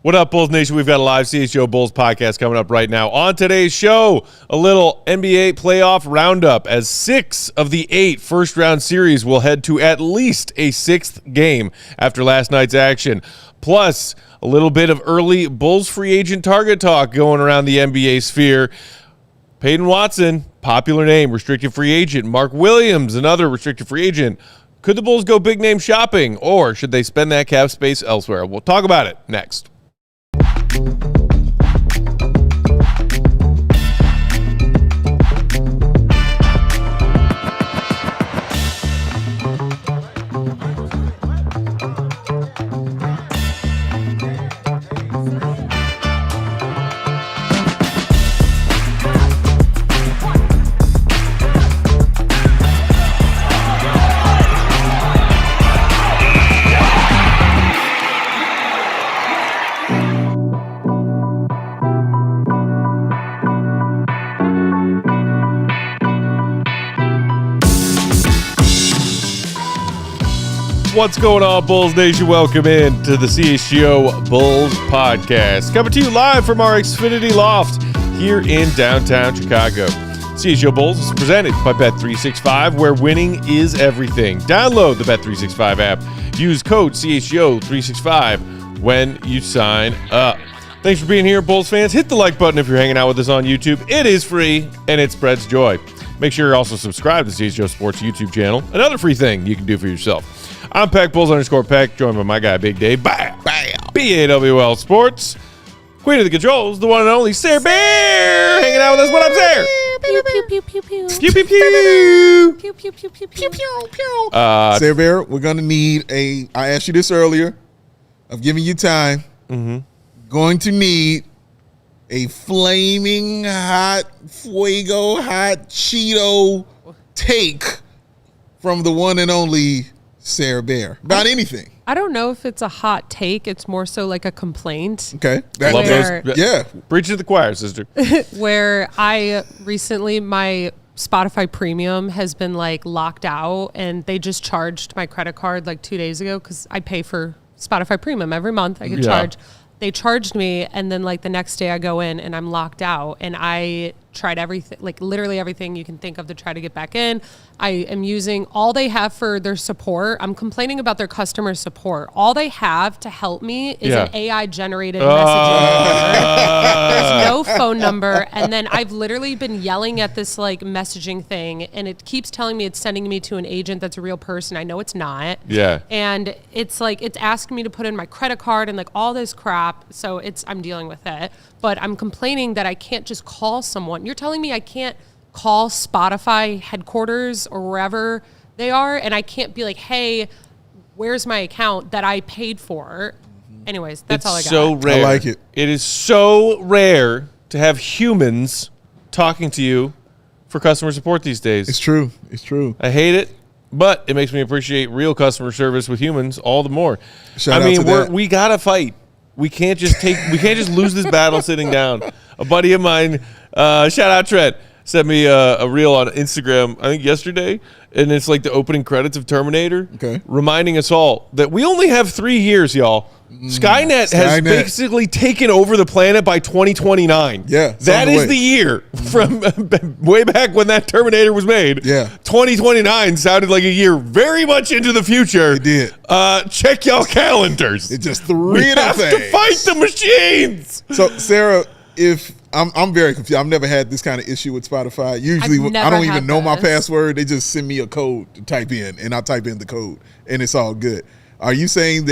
What up, Bulls Nation? We've got a live CHGO Bulls podcast coming up right now. On today's show, a little NBA playoff roundup as 6 of the 8 first-round series will head to at least a 6th game after last night's action. Plus, a little bit of early Bulls free agent target talk going around the NBA sphere. Peyton Watson, popular name, restricted free agent. Mark Williams, another restricted free agent. Could the Bulls go big-name shopping, or should they spend that cap space elsewhere? We'll talk about it next. What's going on, Bulls Nation? Welcome in to the CHGO Bulls podcast. Coming to you live from our Xfinity Loft here in downtown Chicago. CHGO Bulls is presented by Bet365, where winning is everything. Download the Bet365 app. Use code CHGO365 when you sign up. Thanks for being here, Bulls fans. Hit the like button if you're hanging out with us on YouTube. It is free, and it spreads joy. Make sure you're also subscribed to the CHGO Sports YouTube channel. Another free thing you can do for yourself. I'm Peck, Bulls_Peck, joined by my guy, Big Dave. Bam! BAWL Sports. Queen of the controls, the one and only Sarah Bear, hanging out with us. What up, Sarah? Pew, pew, pew, pew, pew. Pew, pew, pew. Pew, pew, pew, pew, pew, pew. Sarah Bear, we're going to need I asked you this earlier. I've given you time. Going to need a flaming hot, fuego hot Cheeto take from the one and only Sarah Bear about anything. I don't know if it's a hot take. It's more so like a complaint. Okay. Love Where- those. Yeah. Preaching to the choir, sister. Where I recently, my Spotify Premium has been like locked out, and they just charged my credit card like 2 days ago because I pay for Spotify Premium every month. I get charged. They charged me, and then like the next day I go in and I'm locked out, and I tried everything, like literally everything you can think of to try to get back in. I am using all they have for their support. I'm complaining about their customer support. All they have to help me is an AI generated messaging. There's no phone number. And then I've literally been yelling at this like messaging thing, and it keeps telling me it's sending me to an agent that's a real person. I know it's not. Yeah. And it's like, it's asking me to put in my credit card and like all this crap. So I'm dealing with it, but I'm complaining that I can't just call someone. You're telling me I can't call Spotify headquarters or wherever they are, and I can't be like, hey, where's my account that I paid for? Anyways, that's all I got. It's so rare. I like it. It is so rare to have humans talking to you for customer support these days. It's true. It's true. I hate it, but it makes me appreciate real customer service with humans all the more. Shout out to that. We gotta fight. We can't just lose this battle sitting down. A buddy of mine, shout out Trent, sent me a reel on Instagram, I think yesterday, and it's like the opening credits of Terminator, reminding us all that we only have 3 years, y'all. Skynet has basically taken over the planet by 2029. Yeah. That is the year from way back when that Terminator was made. Yeah. 2029 sounded like a year very much into the future. It did. Check y'all calendars. It's just We have to fight the machines. So, Sarah, if I'm very confused. I've never had this kind of issue with Spotify. Usually, I don't even know my password. They just send me a code to type in, and I type in the code, and it's all good. Are you saying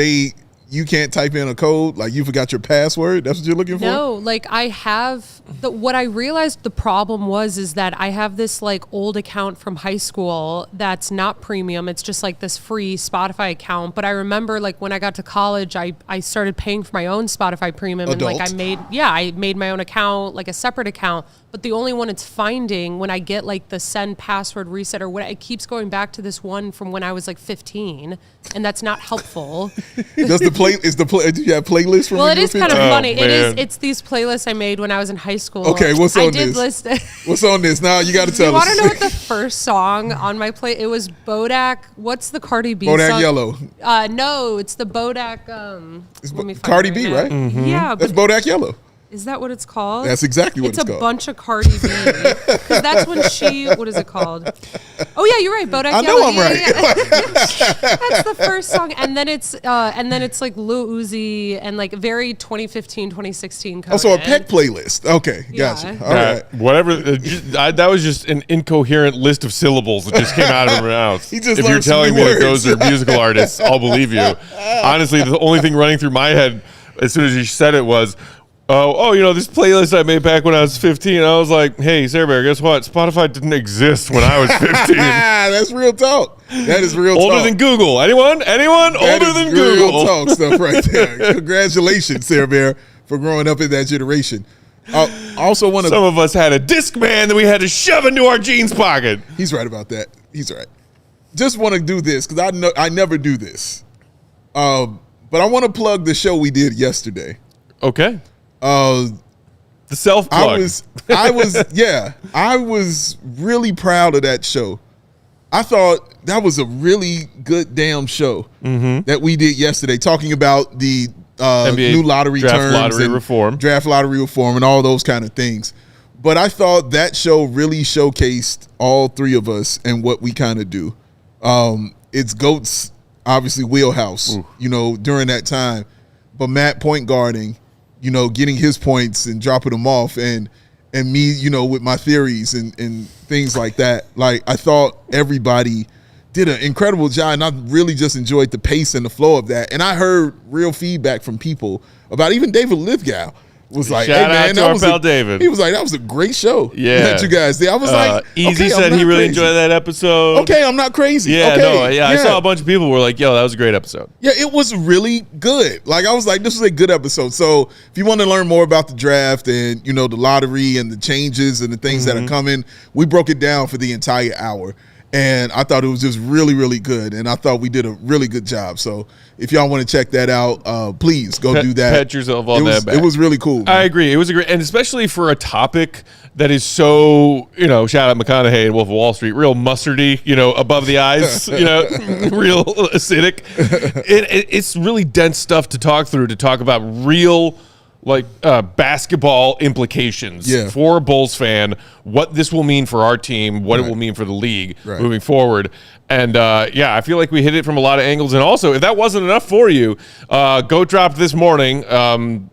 you can't type in a code, like you forgot your password? That's what you're looking for? No, like I have what I realized the problem is that I have this like old account from high school that's not premium. It's just like this free Spotify account. But I remember like when I got to college, I started paying for my own Spotify Premium. Adult. And like I made my own account, like a separate account. But the only one it's finding when I get like the send password reset or what, it keeps going back to this one from when I was like 15, and that's not helpful. Does the Do you have playlists for? Well, it is kind of funny. Man. It's these playlists I made when I was in high school. Okay, what's on this? I did list it. What's on this? Now you got to tell us. You want to know what the first song on my play? It was Bodak. What's the Cardi B Bodak song? Yellow. No, it's the Bodak. Let me find Cardi it B, now. right? Mm-hmm. Yeah, That's but Bodak Yellow. is that what it's called? That's exactly what it's It's called. a bunch of Cardi B. Because that's when she. What is it called? Oh yeah, you're right. Bodak I know Yellow. I'm right. Yeah. That's the first song, and then it's like Lil Uzi and like very 2015, 2016. Coded. Oh, so a Peck playlist. Okay, Yeah. gotcha. All right. Whatever. That was just an incoherent list of syllables that just came out of her mouth. He just if you're learned some telling new me that words. those are musical artists, I'll believe you. Honestly, the only thing running through my head as soon as you said it was, this playlist I made back when I was 15. I was like, hey, Sarah Bear, guess what? Spotify didn't exist when I was 15. That's real talk. That is real talk. Older than Google. Anyone? That Older is than real Google. talk stuff right there. Congratulations, Sarah Bear, for growing up in that generation. I also want to. Some of us had a Discman that we had to shove into our jeans pocket. He's right about that. He's right. Just want to do this because I never do this. But I want to plug the show we did yesterday. Okay. The self plug. I was really proud of that show. I thought that was a really good damn show that we did yesterday, talking about the NBA new lottery draft terms lottery and reform. draft lottery reform and all those kind of things. But I thought that show really showcased all three of us and what we kind of do. It's GOAT's obviously wheelhouse, during that time. But Matt point guarding, getting his points and dropping them off, and me, with my theories and things like that. Like, I thought everybody did an incredible job, and I really just enjoyed the pace and the flow of that. And I heard real feedback from people about even David Lithgow was like, Shout hey, out man, to that our was pal David. He was like, that was a great show. Yeah. That you guys did. I was like, Easy okay, said I'm he not really crazy. enjoyed that episode. Okay, I'm not crazy. Yeah, okay, I saw a bunch of people were like, yo, that was a great episode. Yeah, it was really good. Like, I was like, this was a good episode. So if you want to learn more about the draft and, the lottery and the changes and the things that are coming, we broke it down for the entire hour. And I thought it was just really, really good. And I thought we did a really good job. So if y'all want to check that out, please go do that. Pat yourself on that back. It was really cool. Man. I agree. It was a great, and especially for a topic that is so, shout out McConaughey and Wolf of Wall Street, real mustardy, above the eyes, real acidic. It's really dense stuff to talk through, to talk about real, basketball implications for a Bulls fan, what this will mean for our team, what it will mean for the league moving forward. And I feel like we hit it from a lot of angles. And also, if that wasn't enough for you, Goat dropped this morning.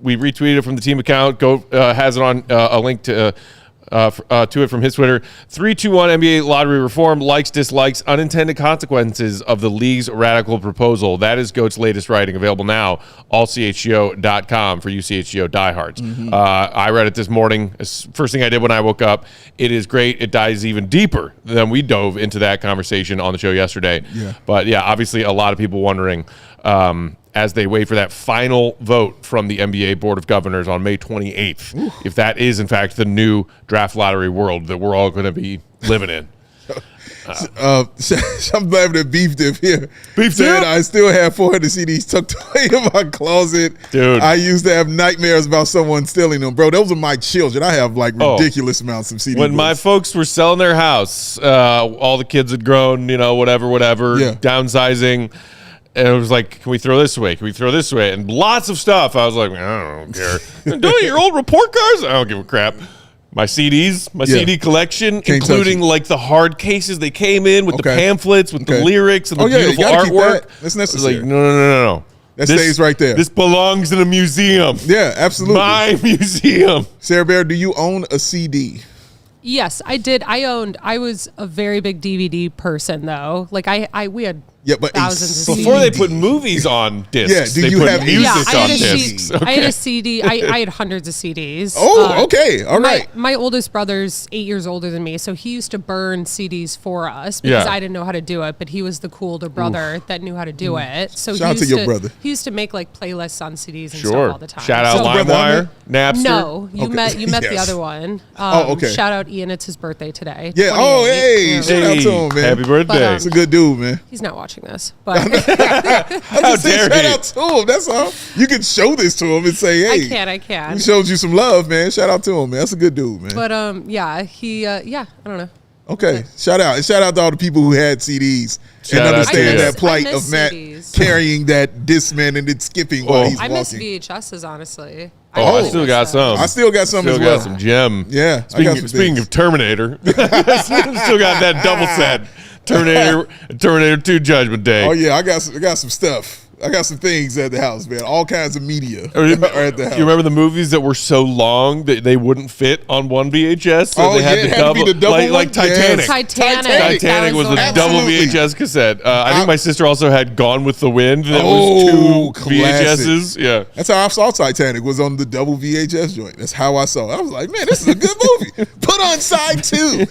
We retweeted from the team account. Goat has it on a link to it from his Twitter. 321 NBA lottery reform, likes, dislikes, unintended consequences of the league's radical proposal. That is Goat's latest writing, available now, allchgo.com for you CHGO diehards. I read it this morning. First thing I did when I woke up. It is great. It dives even deeper than we dove into that conversation on the show yesterday. Yeah. But obviously a lot of people wondering, as they wait for that final vote from the NBA Board of Governors on May 28th, if that is, in fact, the new draft lottery world that we're all going to be living in. I'm laughing at Beef Dip here. Beef Said Dip? I still have 400 CDs tucked away in my closet. Dude. I used to have nightmares about someone stealing them. Bro, those are my children. I have ridiculous amounts of CDs. When my folks were selling their house, all the kids had grown, whatever, downsizing. And it was like, can we throw this away? Can we throw this away? And lots of stuff. I was like, I don't care. Don't your old report cards? I don't give a crap. My CDs, CD collection, including the hard cases they came in with, the pamphlets, with the lyrics and the beautiful artwork. That's necessary. Like, no. That stays right there. This belongs in a museum. Yeah, absolutely. My museum. Sarah Bear, do you own a CD? Yes, I did. I was a very big DVD person, though. We had thousands of before CDs. they put movies on discs. Yeah, do you put have music I on had a discs? CD. I had a CD. I had hundreds of CDs. Oh, okay. All right. My oldest brother's 8 years older than me, so he used to burn CDs for us because I didn't know how to do it, but he was the cool older brother that knew how to do it. So Shout out to your brother. He used to make playlists on CDs and Sure. stuff all the time. Shout out LimeWire, Napster. No, you met the Yes. other one. Okay. Shout out Ian. It's his birthday today. Yeah. 28. Oh, hey. Shout out to him, man. Happy birthday. But, He's a good dude, man. He's not watching. watching this, but How dare shout he? out to him. That's all. You can show this to him and say, "Hey, I can. He showed you some love, man. Shout out to him, man. That's a good dude, man." But he I don't know. Okay, shout out to all the people who had CDs Shout and out understand to that you. plight I of miss Matt CDs. carrying that Discman and it's skipping while he's I walking. miss VHSs, honestly. I really still miss got them. some. I still got some Still as got well. some gem. Yeah, I got some Speaking things. of Terminator, still got that double set. Terminator 2 Judgment Day. Oh yeah, I got some stuff. I got some things at the house, man. All kinds of media are at the house. You remember the movies that were so long that they wouldn't fit on one VHS? So they had it the had double, to be the double like one? Titanic. Yes. Titanic. Titanic was the one. double Absolutely. VHS cassette. I think my sister also had Gone with the Wind. That Oh, was two classic. VHSs. Yeah. That's how I saw Titanic, was on the double VHS joint. That's how I saw it. I was like, man, this is a good movie. Put on side 2.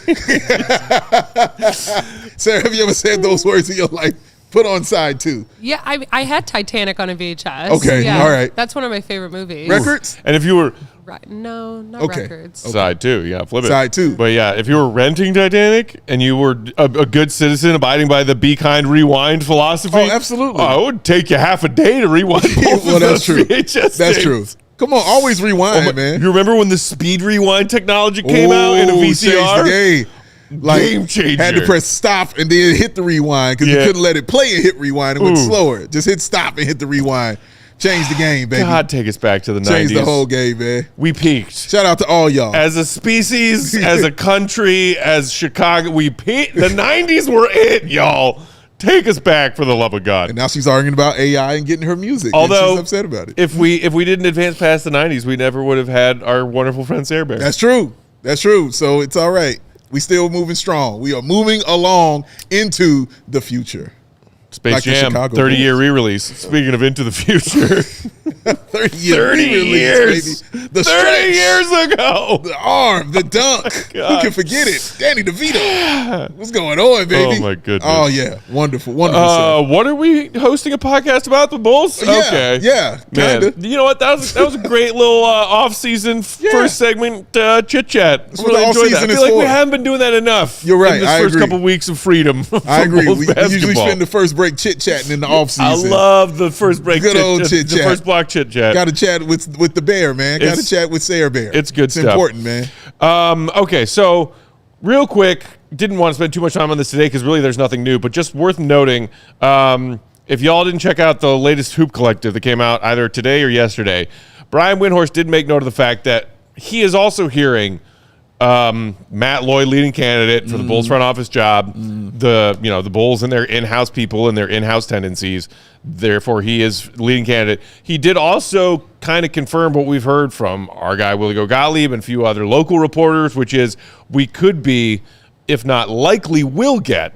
Sarah, have you ever said those words in your life? Put on side 2. Yeah, I had Titanic on a VHS. Okay, yeah, all right. That's one of my favorite movies. Records? And if you were Right. No, not Okay. records. side 2, yeah, flip it. Side 2. But yeah, if you were renting Titanic and you were a good citizen abiding by the be kind, rewind philosophy. Oh, absolutely. It would take you half a day to rewind both Well, of that's those true. VHS That's tapes. true. Come on, always rewind, man. You remember when the speed rewind technology came out in a Ooh, VCR? changed the game. Like, Game changer. Had to press stop and then hit the rewind because Yeah. you couldn't let it play and hit rewind. It went Ooh. slower. Just hit stop and hit the rewind. Change the game, baby. God, take us back to the 90s. Change the whole game, man. We peaked. Shout out to all y'all. As a species, as a country, as Chicago, we peaked. The 90s were it, y'all. Take us back for the love of God. And now she's arguing about AI and getting her music. Although, and she's upset about it. If we didn't advance past the 90s, we never would have had our wonderful friend Sarah Bear. That's true. That's true. So it's all right. We still moving strong. We are moving along into the future. Space like the Jam, Chicago 30-year Bulls. re-release. Speaking of Into the Future, 30 years. baby. The 30 stretch, years ago. the arm, the dunk. Who God. can forget it? Danny DeVito. What's going on, baby? Oh, my goodness. Oh, yeah. Wonderful. Wonderful stuff. What are we hosting a podcast about, the Bulls? Yeah, Okay. yeah, Man, kinda. you know what? That was a great little off-season first segment chit-chat. what Really the enjoyed that. I off-season feel is like we for. haven't been doing that enough. You're right. In this I first agree. couple weeks of freedom. I agree. Bulls We usually basketball. spend the first break chit-chatting in the offseason. I love the first break Good old the chit-chat. first block chit-chat. Got to chat with the bear, man. Got to It's- chat with Sarah Bear. it's good stuff. Important, man. Okay, so real quick, didn't want to spend too much time on this today because really there's nothing new, but just worth noting, if y'all didn't check out the latest Hoop Collective that came out either today or yesterday, Brian Windhorst did make note of the fact that he is also hearing Matt Lloyd, leading candidate for the Bulls front office job, the Bulls and their in-house people and their in-house tendencies. Therefore, he is leading candidate. He did also kind of confirm what we've heard from our guy Willie Gottlieb and a few other local reporters, which is we could be, if not likely, will get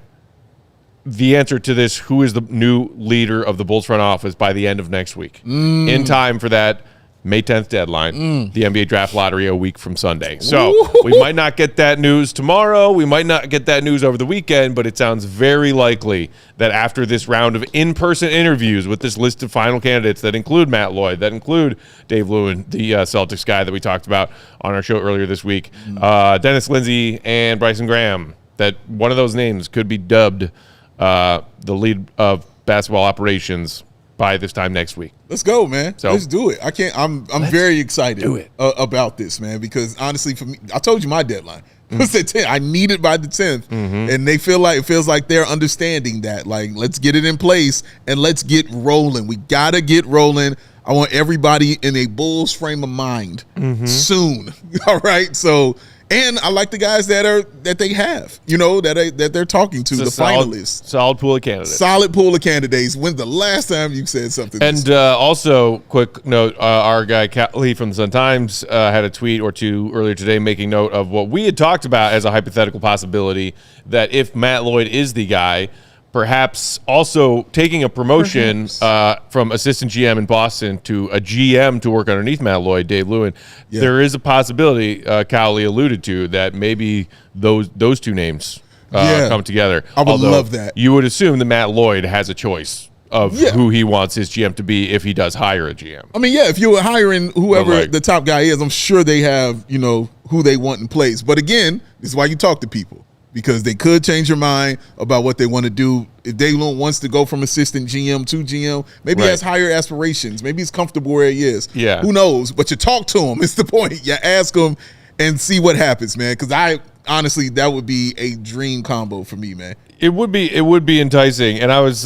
the answer to this: who is the new leader of the Bulls front office by the end of next week, in time for that May 10th deadline, the NBA draft lottery a week from Sunday. So we might not get that news tomorrow. We might not get that news over the weekend, but it sounds very likely that after this round of in-person interviews with this list of final candidates that include Matt Lloyd, that include Dave Lewin, the Celtics guy that we talked about on our show earlier this week, Dennis Lindsey and Bryson Graham, that one of those names could be dubbed the lead of basketball operations by this time next week. Let's go, man. So- Let's do it. I'm very excited do it. About this, man, because honestly, for me, I told you my deadline. What's the 10th? I need it by the 10th. And it feels like they're understanding that. Like, let's get it in place and let's get rolling. We gotta get rolling. I want everybody in a Bulls frame of mind soon. All right. So, and I like the guys that they have, that they're talking to, the finalists. Solid pool of candidates. Solid pool of candidates. When's the last time you said something? And also, quick note, our guy Lee from the Sun-Times had a tweet or two earlier today making note of what we had talked about as a hypothetical possibility, that if Matt Lloyd is the guy, perhaps also taking a promotion from assistant GM in Boston to a GM to work underneath Matt Lloyd, Dave Lewin. Yeah. There is a possibility, Cowley alluded to, that maybe those two names come together. I would love that. You would assume that Matt Lloyd has a choice of who he wants his GM to be if he does hire a GM. I mean, yeah, if you were hiring whoever But, like- the top guy is, I'm sure they have, who they want in place. But again, this is why you talk to people, because they could change their mind about what they want to do. If Dave wants to go from assistant GM to GM, maybe he has higher aspirations. Maybe he's comfortable where he is. Yeah. Who knows? But you talk to him. It's the point. You ask him and see what happens, man. Because honestly, that would be a dream combo for me, man. It would be enticing. And I was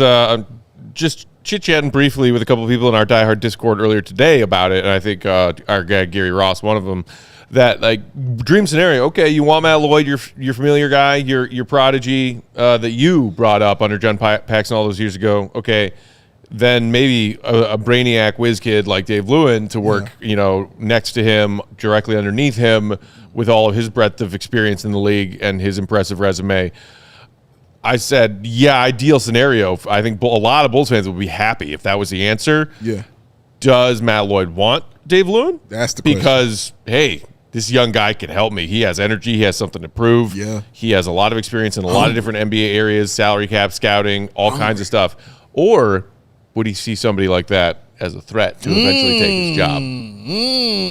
just chit-chatting briefly with a couple of people in our Die Hard Discord earlier today about it. And I think our guy, Gary Ross, one of them, that like dream scenario. Okay, you want Matt Lloyd, your familiar guy, your prodigy that you brought up under John Paxson all those years ago. Okay, then maybe a brainiac whiz kid like Dave Lewin to work, next to him, directly underneath him, with all of his breadth of experience in the league and his impressive resume. I said, yeah, ideal scenario. I think a lot of Bulls fans would be happy if that was the answer. Yeah. Does Matt Lloyd want Dave Lewin? That's the question. Because, hey, this young guy can help me. He has energy. He has something to prove. Yeah. He has a lot of experience in a lot of different NBA areas, salary cap, scouting, all kinds of stuff. Or would he see somebody like that as a threat to eventually take his job?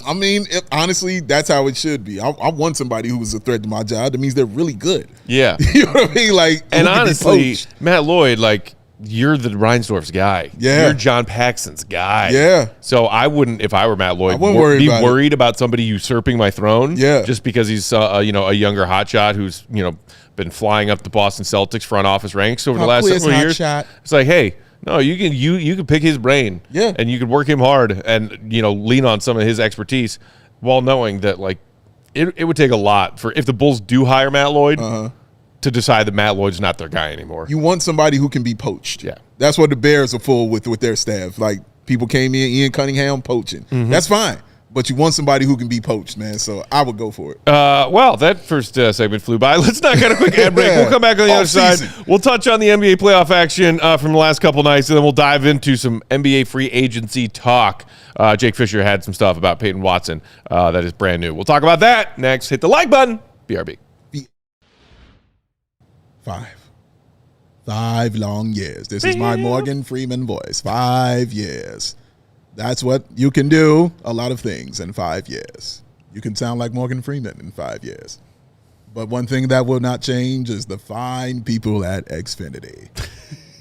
I mean, honestly, that's how it should be. I want somebody who is a threat to my job. That means they're really good. Yeah. You know what I mean? Like, and honestly, Matt Lloyd, like, you're the Reinsdorf's guy. Yeah. You're John Paxson's guy. Yeah. So I wouldn't, if I were Matt Lloyd, be worried about somebody usurping my throne. Yeah. Just because he's a younger hotshot who's been flying up the Boston Celtics front office ranks over the last several years. It's like, hey, no, you can pick his brain. Yeah. And you could work him hard and lean on some of his expertise, while knowing that like it would take a lot for if the Bulls do hire Matt Lloyd. To decide that Matt Lloyd's not their guy anymore. You want somebody who can be poached. Yeah. That's what the Bears are full with their staff. Like, people came in, Ian Cunningham poaching. That's fine. But you want somebody who can be poached, man. So I would go for it. Well, that first segment flew by. Let's not get a quick ad break. We'll come back on the other side. We'll touch on the NBA playoff action from the last couple nights, and then we'll dive into some NBA free agency talk. Jake Fischer had some stuff about Peyton Watson that is brand new. We'll talk about that next. Hit the like button. BRB. 5 long years. This is my Morgan Freeman voice. 5 years. That's what you can do. A lot of things in 5 years. You can sound like Morgan Freeman in 5 years. But one thing that will not change is the fine people at Xfinity.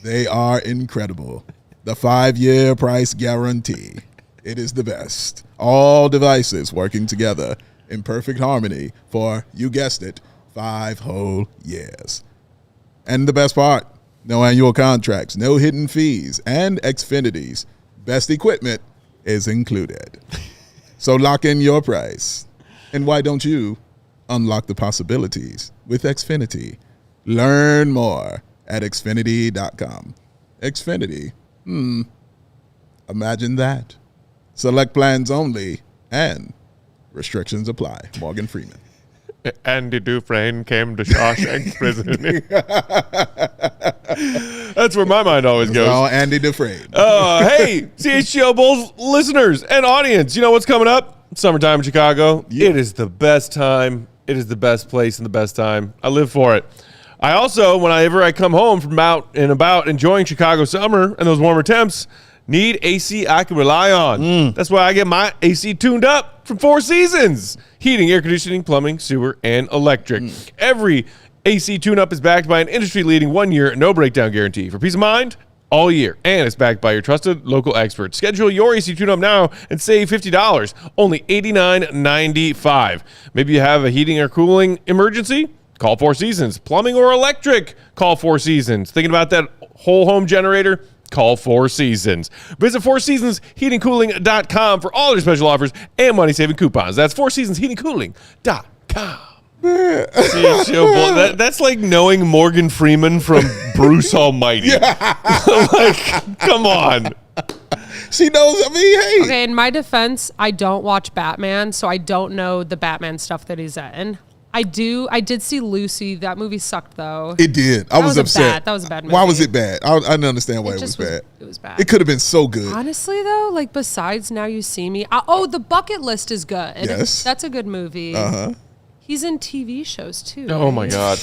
They are incredible. The 5-year price guarantee. It is the best. All devices working together in perfect harmony for, you guessed it, 5 whole years. And the best part, no annual contracts, no hidden fees, and Xfinity's best equipment is included. So lock in your price. And why don't you unlock the possibilities with Xfinity? Learn more at Xfinity.com. Xfinity. Imagine that. Select plans only, and restrictions apply. Morgan Freeman. Andy Dufresne came to Shawshank Prison. That's where my mind always goes. Oh, Andy Dufresne. Hey, CHGO Bulls listeners and audience, you know what's coming up? Summertime in Chicago. Yeah. It is the best time. It is the best place and the best time. I live for it. I also, whenever I come home from out and about enjoying Chicago summer and those warmer temps, need AC I can rely on. That's why I get my AC tuned up from Four Seasons. Heating, air conditioning, plumbing, sewer, and electric. Every AC tune-up is backed by an industry-leading 1-year no-breakdown guarantee for peace of mind all year. And it's backed by your trusted local experts. Schedule your AC tune-up now and save $50, only $89.95. Maybe you have a heating or cooling emergency? Call Four Seasons. Plumbing or electric? Call Four Seasons. Thinking about that whole home generator? Call Four Seasons. Visit fourseasonsheatingcooling.com for all their special offers and money-saving coupons. That's fourseasonsheatingcooling.com. That's like knowing Morgan Freeman from Bruce Almighty. Like, come on. She knows. I mean, hey. Okay, in my defense, I don't watch Batman, so I don't know the Batman stuff that he's in. I did see Lucy. That movie sucked, though. It did. I was upset. That was a bad movie. Why was it bad? I didn't understand why it was bad. It was bad. It could have been so good. Honestly, though, like besides Now You See Me. The Bucket List is good. Yes. That's a good movie. Uh-huh. He's in TV shows, too. Oh, right? my God.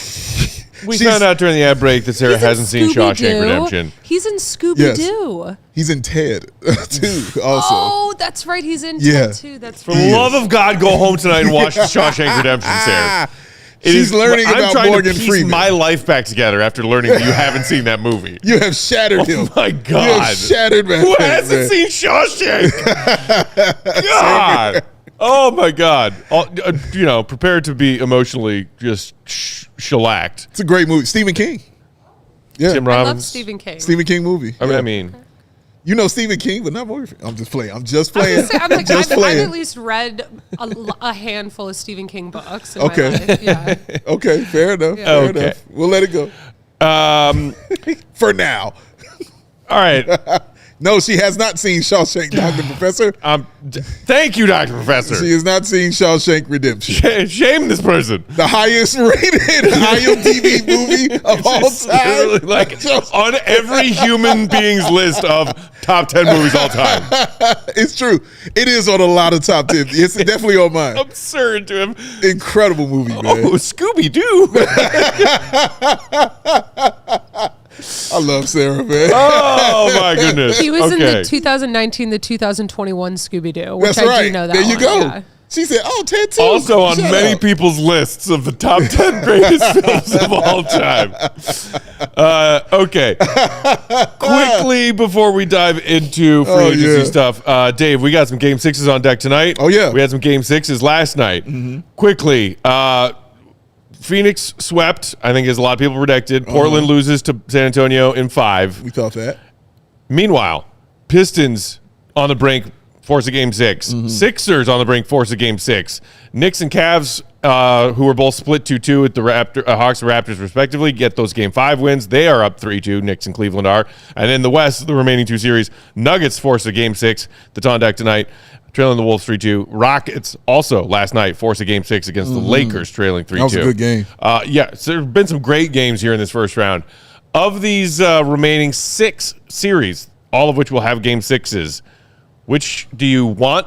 We found out during the ad break that Sarah hasn't seen Shawshank Redemption. He's in Scooby-Doo. Yes. He's in Ted, too, also. Oh, that's right. He's in Ted, too. That's For the love of God, go home tonight and watch Shawshank Redemption, Sarah. She's learning I'm about trying Morgan to piece Freeman. my life back together after learning that you haven't seen that movie. You have shattered him. Oh my God. You have shattered man. Who hasn't seen Shawshank? God. Oh my God. Prepared to be emotionally just shellacked. It's a great movie. Stephen King. Yeah. Tim I love Robbins. Stephen King. Stephen King movie. I mean, you know Stephen King, but not Morgan Freeman. I'm just playing. I was gonna say, I've at least read a handful of Stephen King books in my life. Yeah. Okay, fair enough. Yeah. Fair Okay. enough. We'll let it go. For now. all right. No, she has not seen Shawshank, Dr. Professor. Thank you, Dr. Professor. She has not seen Shawshank Redemption. Shame this person. The highest rated IMDb movie of all time. Literally, like on every human being's list of top 10 movies all time. It's true. It is on a lot of top 10. It's definitely on mine. Absurd to him. Incredible movie, man. Oh, Scooby-Doo. I love Sarah, man. Oh, my goodness. He was in Okay. the 2019 to 2021 Scooby-Doo, which That's I right. do know that there you one, go. yeah. She said, "Oh, Ted too." Also on Shut many up. people's lists of the top 10 greatest films of all time. Okay. Quickly, before we dive into free agency stuff, Dave, we got some Game 6s on deck tonight. Oh, yeah. We had some Game 6s last night. Quickly, Phoenix swept, I think as a lot of people predicted. Portland loses to San Antonio in 5. We thought that. Meanwhile, Pistons on the brink, force a Game 6. Sixers on the brink, force a Game 6. Knicks and Cavs, who were both split 2-2 with the Hawks and Raptors respectively, get those Game 5 wins. They are up 3-2. Knicks and Cleveland are. And in the West, the remaining 2 series, Nuggets force a Game 6 that's on deck tonight, trailing the Wolves 3-2. Rockets also last night force a Game 6 against the Lakers, trailing 3-2. That was a good game. So there have been some great games here in this first round. Of these remaining 6 series, all of which will have Game 6s, which do you want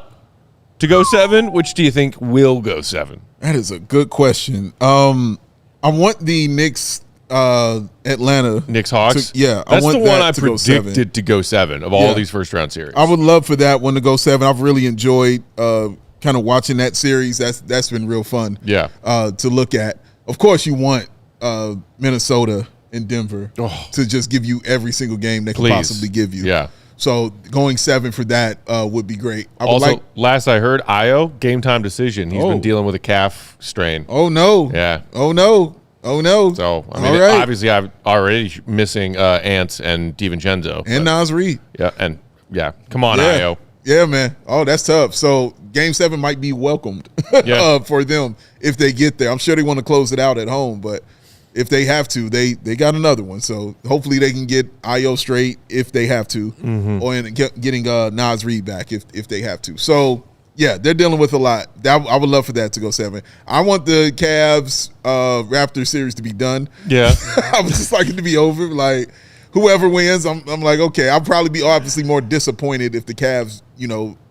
to go 7? Which do you think will go 7? That is a good question. I want the Knicks Atlanta. Knicks Hawks? Yeah. That's I want the one that I to go predicted 7. to go 7 of all these first round series. I would love for that one to go 7. I've really enjoyed kind of watching that series. That's been real fun. Yeah. To look at. Of course, you want Minnesota and Denver to just give you every single game they can possibly give you. Yeah. So going 7 for that would be great. I would Also, last I heard, Io, game time decision. He's been dealing with a calf strain. Oh no. Yeah. Oh no. Oh no. So, I mean, obviously I'm already missing Ants and DiVincenzo. And Nas Reed. Yeah, come on, Io. Yeah, man. Oh, that's tough. So Game 7 might be welcomed for them if they get there. I'm sure they want to close it out at home, but if they have to, they got another one. So hopefully they can get Io straight if they have to, or getting Nas Reed back if they have to. So yeah, they're dealing with a lot. I would love for that to go 7. I want the Cavs Raptors series to be done. Yeah, I would just like it to be over. Like whoever wins, I'm like, okay. I'll probably be obviously more disappointed if the Cavs,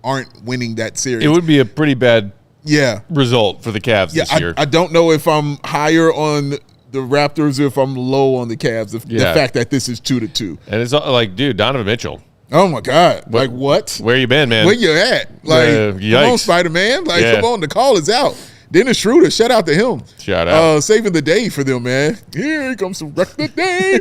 aren't winning that series. it would be a pretty bad Yeah. result for the Cavs this year. I don't know if I'm higher on the Raptors or if I'm low on the Cavs. The fact that this is 2-2. And it's like, dude, Donovan Mitchell. Oh my God! Like what? Where you been, man? Where you at? Like, come yikes. on, Spider-Man! Like, come on, the call is out. Dennis Schroeder, shout out to him. Shout out. Saving the day for them, man. Here comes to wreck the day.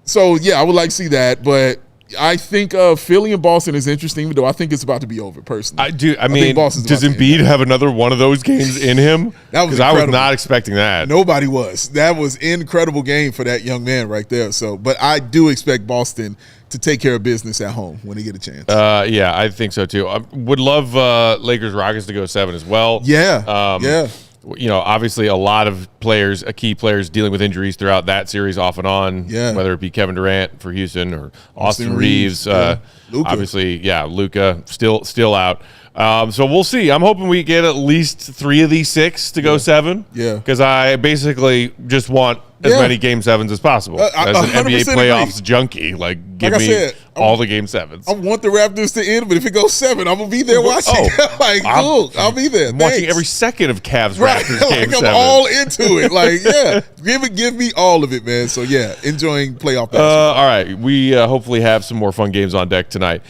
So yeah, I would like to see that, but I think Philly and Boston is interesting, though I think it's about to be over personally. I mean, does Embiid have another one of those games in him? That was because I was not expecting that. Nobody was. That was an incredible game for that young man right there. So, but I do expect Boston to take care of business at home when they get a chance. Yeah, I think so too. I would love Lakers Rockets to go 7 as well. Yeah. Yeah. Obviously a lot of players, key players dealing with injuries throughout that series off and on, whether it be Kevin Durant for Houston or Austin Reeves. Obviously, Luka still out. So we'll see. I'm hoping we get at least 3 of these 6 to go 7. Yeah. Because I basically just want as many Game 7s as possible. As an NBA playoffs junkie, give me all the Game 7s. I want the Raptors to end, but if it goes 7, I'm going to be there watching. I'll be there. I'm watching every second of Cavs Raptors Game 7. I'm all into it. Give me all of it, man. So, enjoying playoff basketball. All right. We hopefully have some more fun games on deck tonight.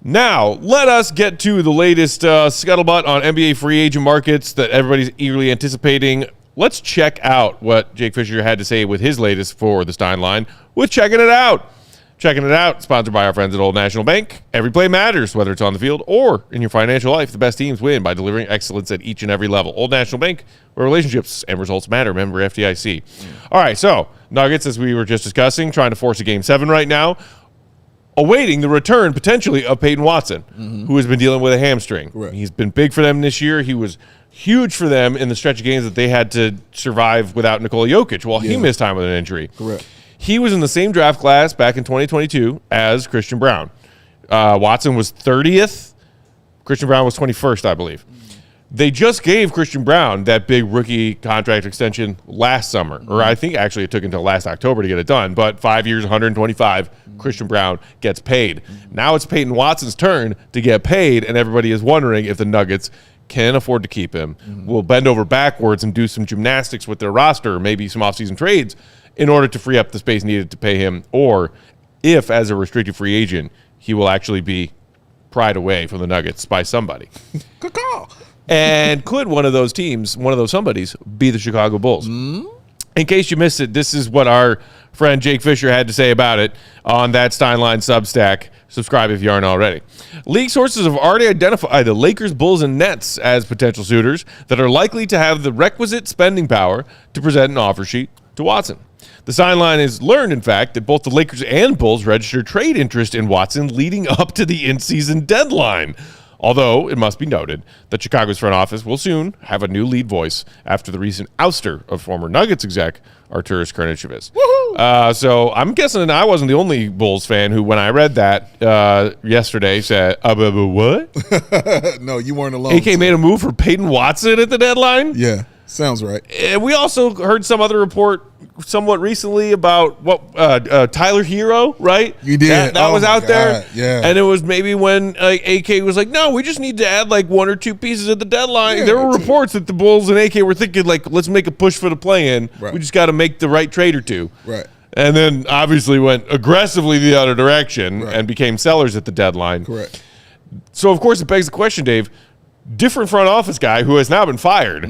Now, let us get to the latest scuttlebutt on NBA free agent markets that everybody's eagerly anticipating. let's check out what Jake Fischer had to say with his latest for the Stein line with Checking It Out. Checking It Out, sponsored by our friends at Old National Bank. Every play matters, whether it's on the field or in your financial life. The best teams win by delivering excellence at each and every level. Old National Bank, where relationships and results matter. Member FDIC. All right, so Nuggets, as we were just discussing, trying to force a Game 7 right now, awaiting the return, potentially, of Peyton Watson, who has been dealing with a hamstring. Correct. He's been big for them this year. He was huge for them in the stretch of games that they had to survive without Nikola Jokic while he missed time with an injury. Correct. He was in the same draft class back in 2022 as Christian Brown. Watson was 30th. Christian Brown was 21st, I believe. They just gave Christian Brown that big rookie contract extension last summer. Or I think actually it took until last October to get it done. But 5 years, 125, Christian Brown gets paid. Now it's Peyton Watson's turn to get paid, and everybody is wondering if the Nuggets can afford to keep him, will bend over backwards and do some gymnastics with their roster, maybe some offseason trades, in order to free up the space needed to pay him, or if, as a restricted free agent, he will actually be pried away from the Nuggets by somebody. And could one of those teams, one of those somebodies, be the Chicago Bulls? In case you missed it, this is what our friend Jake Fischer had to say about it on that Steinline Substack. Subscribe if you aren't already. League sources have already identified the Lakers, Bulls, and Nets as potential suitors that are likely to have the requisite spending power to present an offer sheet to Watson. The Steinline has learned, in fact, that both the Lakers and Bulls registered trade interest in Watson leading up to the in-season deadline. Although, it must be noted that Chicago's front office will soon have a new lead voice after the recent ouster of former Nuggets exec Arturas Karnisovas. So I'm guessing I wasn't the only Bulls fan who, when I read that yesterday, said, what? No, you weren't alone. AK made a move for Peyton Watson at the deadline? Yeah, sounds right. And we also heard some other report somewhat recently about what Tyler Hero, right? You did. That was out there. Yeah. And it was maybe when AK was like, no, we just need to add like one or two pieces at the deadline. Yeah, there were reports that the Bulls and AK were thinking like, let's make a push for the play-in. Right. We just got to make the right trade or two. Right. And then obviously went aggressively the other direction and became sellers at the deadline. Correct. So, of course, it begs the question, Dave, different front office guy who has now been fired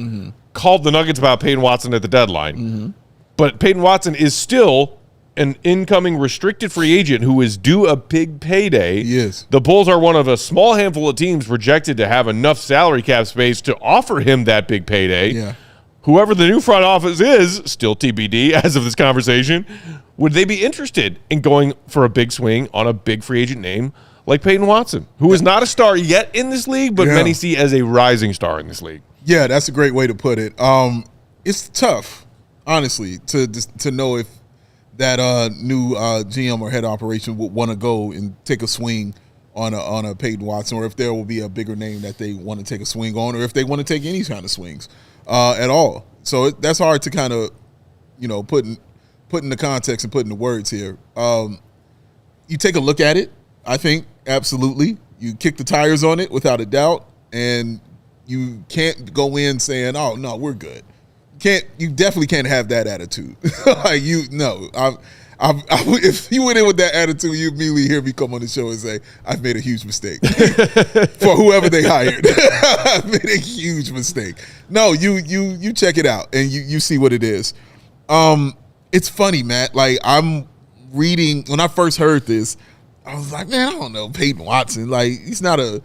called the Nuggets about Peyton Watson at the deadline. But Peyton Watson is still an incoming restricted free agent who is due a big payday. Yes. The Bulls are one of a small handful of teams projected to have enough salary cap space to offer him that big payday. Yeah. Whoever the new front office is, still TBD as of this conversation, would they be interested in going for a big swing on a big free agent name like Peyton Watson, who is not a star yet in this league, but many see as a rising star in this league? Yeah, that's a great way to put it. It's tough, honestly, to know if that new GM or head operation would want to go and take a swing on a Peyton Watson, or if there will be a bigger name that they want to take a swing on, or if they want to take any kind of swings at all. So that's hard to kind of, put in the context and put in the words here. You take a look at it, I think, absolutely. You kick the tires on it without a doubt, and you can't go in saying, "Oh no, we're good." You definitely can't have that attitude. If you went in with that attitude, you immediately hear me come on the show and say, "I've made a huge mistake." For whoever they hired, I've made a huge mistake. No, you check it out and you see what it is. It's funny, Matt. Like, I'm reading, when I first heard this, I was like, man, I don't know Peyton Watson. Like, he's not a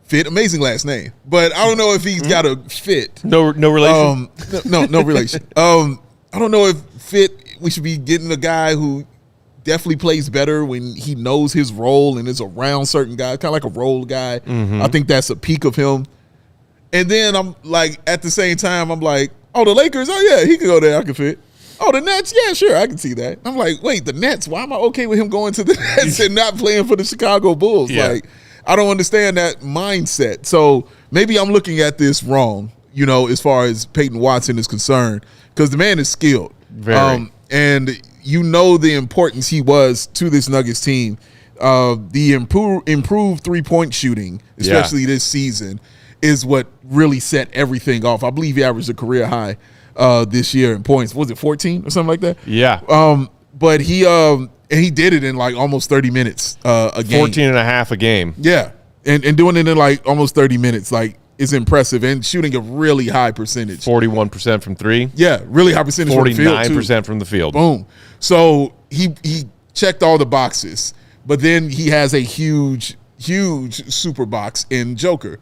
fit. Amazing last name, but I don't know if he's got a fit. No relation. No relation. I don't know if fit. We should be getting a guy who definitely plays better when he knows his role and is around certain guys, kind of like a role guy. I think that's a peak of him. And then I'm like, at the same time, I'm like, oh, the Lakers, oh yeah, he can go there. I can fit. Oh, the Nets, yeah, sure, I can see that. I'm like, wait, the Nets? Why am I okay with him going to the Nets and not playing for the Chicago Bulls? Yeah. Like, I don't understand that mindset. So maybe I'm looking at this wrong, as far as Peyton Watson is concerned, because the man is skilled. Very. And the importance he was to this Nuggets team. The improved three-point shooting, especially this season, is what really set everything off. I believe he averaged a career high this year in points. Was it 14 or something like that? Yeah. But he did it in like almost 30 minutes a game. 14 and a half a game. Yeah. And doing it in like almost 30 minutes. Like, is impressive and shooting a really high percentage. 41% from three. Yeah, really high percentage from the field, 49% from the field. Boom. So he checked all the boxes, but then he has a huge super box in Joker.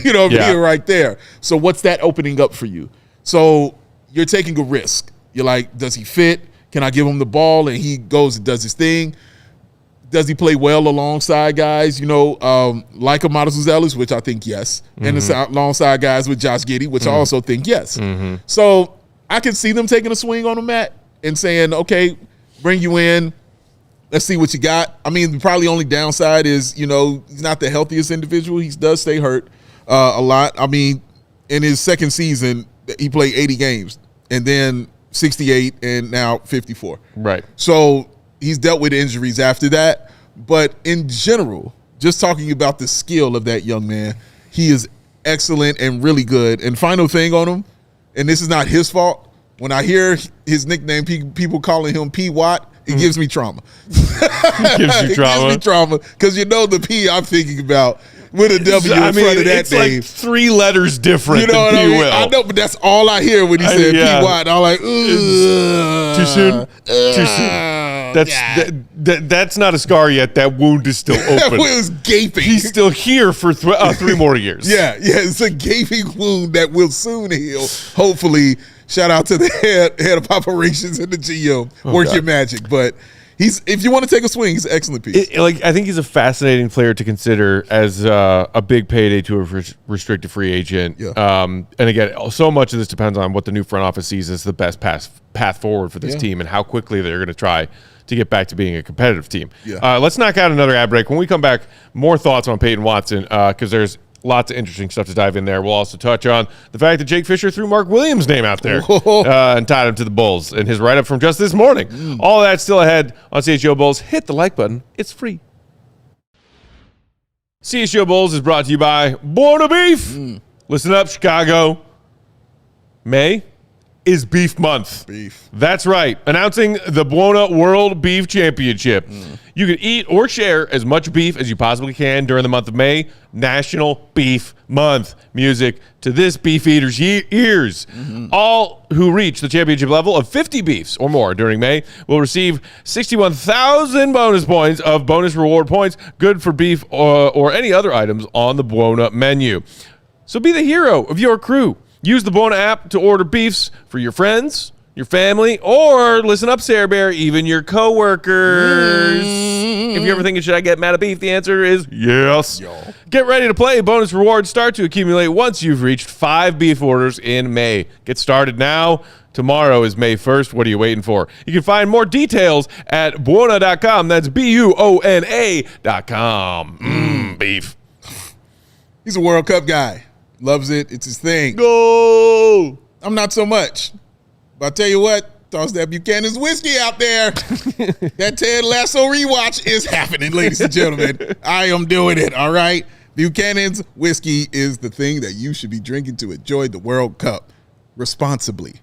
Here right there. So what's that opening up for you? So you're taking a risk. You're like, does he fit? Can I give him the ball? And he goes and does his thing. Does he play well alongside guys, like a Modest Ellis, which I think yes, and alongside guys with Josh Giddey, which I also think yes. So I can see them taking a swing on him, Matt, and saying, okay, bring you in. Let's see what you got. I mean, the probably only downside is, he's not the healthiest individual. He does stay hurt a lot. I mean, in his second season, he played 80 games and then 68 and now 54. Right. So he's dealt with injuries after that. But in general, just talking about the skill of that young man, he is excellent and really good. And final thing on him, and this is not his fault, when I hear his nickname, people calling him P. Watt, it gives me trauma. Gives you trauma? It gives me trauma because the P I'm thinking about with a W in front of that it's name. Like 3 letters different than what P. I mean? Will. I know, but that's all I hear when he said P. Watt. I'm like, too soon? Too soon. That's not a scar yet. That wound is still open. That wound is gaping. He's still here for 3 more years. Yeah, it's a gaping wound that will soon heal. Hopefully, shout out to the head of operations in the GM. Work your magic. But if you want to take a swing, he's an excellent piece. I think he's a fascinating player to consider as a big payday to a restricted free agent. Yeah. And again, so much of this depends on what the new front office sees as the best path forward for this team and how quickly they're going to try to get back to being a competitive team. Yeah. Let's knock out another ad break. When we come back, more thoughts on Peyton Watson because there's lots of interesting stuff to dive in there. We'll also touch on the fact that Jake Fischer threw Mark Williams' name out there and tied him to the Bulls and his write-up from just this morning. All that still ahead on CHGO Bulls. Hit the like button. It's free. CHGO Bulls is brought to you by Buona Beef. Listen up, Chicago. May is Beef Month. Beef. That's right. Announcing the Buona World Beef Championship. You can eat or share as much beef as you possibly can during the month of May, National Beef Month. Music to this beef eater's ears. All who reach the championship level of 50 beefs or more during May will receive 61,000 bonus points of bonus reward points, good for beef or any other items on the Buona menu. So be the hero of your crew. Use the Buona app to order beefs for your friends, your family, or listen up, Sarah Bear, even your coworkers. If you're ever thinking, should I get mad at beef? The answer is yes. Get ready to play. Bonus rewards start to accumulate once you've reached 5 beef orders in May. Get started now. Tomorrow is May 1st. What are you waiting for? You can find more details at buona.com. That's BUONA.com. Beef. He's a World Cup guy. Loves it. It's his thing. Go! I'm not so much. But I'll tell you what, toss that Buchanan's whiskey out there. That Ted Lasso rewatch is happening, ladies and gentlemen. I am doing it, all right? Buchanan's whiskey is the thing that you should be drinking to enjoy the World Cup responsibly.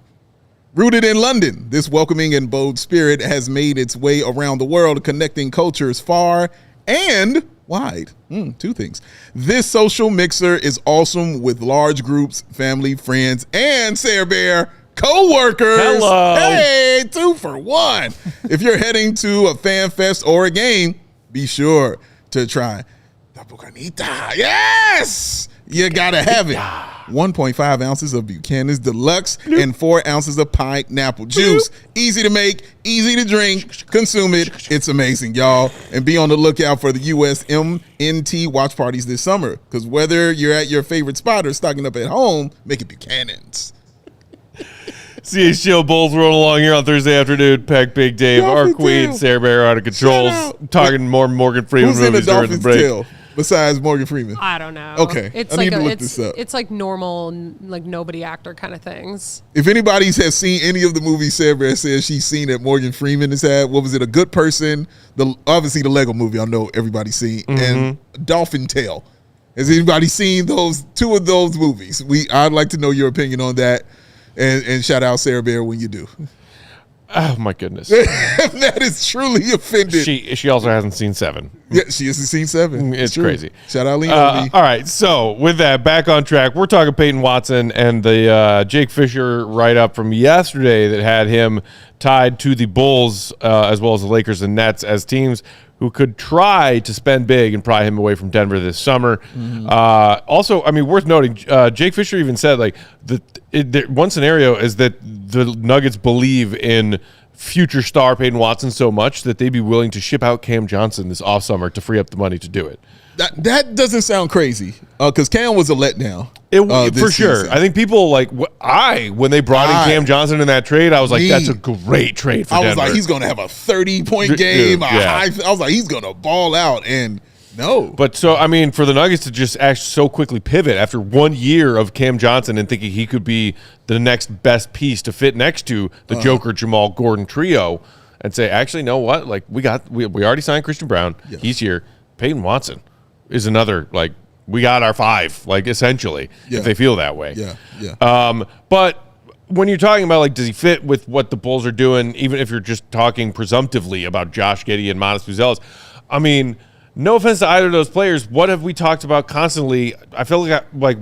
Rooted in London, this welcoming and bold spirit has made its way around the world, connecting cultures far and wide. 2 things. This social mixer is awesome with large groups, family, friends, and Sarah Bear co-workers. Hello. Hey, 2 for 1. If you're heading to a fan fest or a game, be sure to try the Bucanita. Yes! You gotta have it. 1.5 ounces of Buchanan's Deluxe and 4 ounces of pineapple juice. Easy to make, easy to drink. Consume it. It's amazing, y'all. And be on the lookout for the USMNT watch parties this summer. Because whether you're at your favorite spot or stocking up at home, make it Buchanan's. CHGO Bulls rolling along here on Thursday afternoon. Peck, Big Dave, our queen, Sarah Bear out of controls. Talking more Morgan Freeman Who's in the movies during the Dolphins' break. tail besides Morgan Freeman? I don't know. Okay, It's I like need to look this up. It's like normal, like nobody actor kind of things. If anybody has seen any of the movies Sarah Bear says she's seen that Morgan Freeman has had, what was it, A Good Person? Obviously the Lego movie I know everybody's seen, and Dolphin Tale. Has anybody seen those 2 of those movies? I'd like to know your opinion on that, and shout out Sarah Bear when you do. Oh my goodness. That is truly offended. She also hasn't seen 7. Yeah, she hasn't seen 7. It's crazy. Shout out Leon. All right, so with that, back on track, we're talking Peyton Watson and the Jake Fischer write-up from yesterday that had him tied to the Bulls as well as the Lakers and Nets as teams who could try to spend big and pry him away from Denver this summer. Also, I mean, worth noting, Jake Fischer even said, like, one scenario is that the Nuggets believe in future star Peyton Watson so much that they'd be willing to ship out Cam Johnson this offsummer to free up the money to do it. That doesn't sound crazy because Cam was a letdown. For sure. Season. I think people when they brought in Cam Johnson in that trade, I was like, that's a great trade for Denver. I was like, he's going to have a 30-point game. I was like, he's going to ball out. And no. But so, I mean, for the Nuggets to just act so quickly pivot after 1 year of Cam Johnson and thinking he could be the next best piece to fit next to the Joker, Jamal, Gordon trio and say, actually, know what? Like, we already signed Christian Brown. Yes. He's here. Peyton Watson is another, like, we got our 5, like, essentially, if they feel that way. Yeah. But when you're talking about, like, does he fit with what the Bulls are doing, even if you're just talking presumptively about Josh Giddey and Modest Buzelis, I mean, no offense to either of those players, what have we talked about constantly? I feel like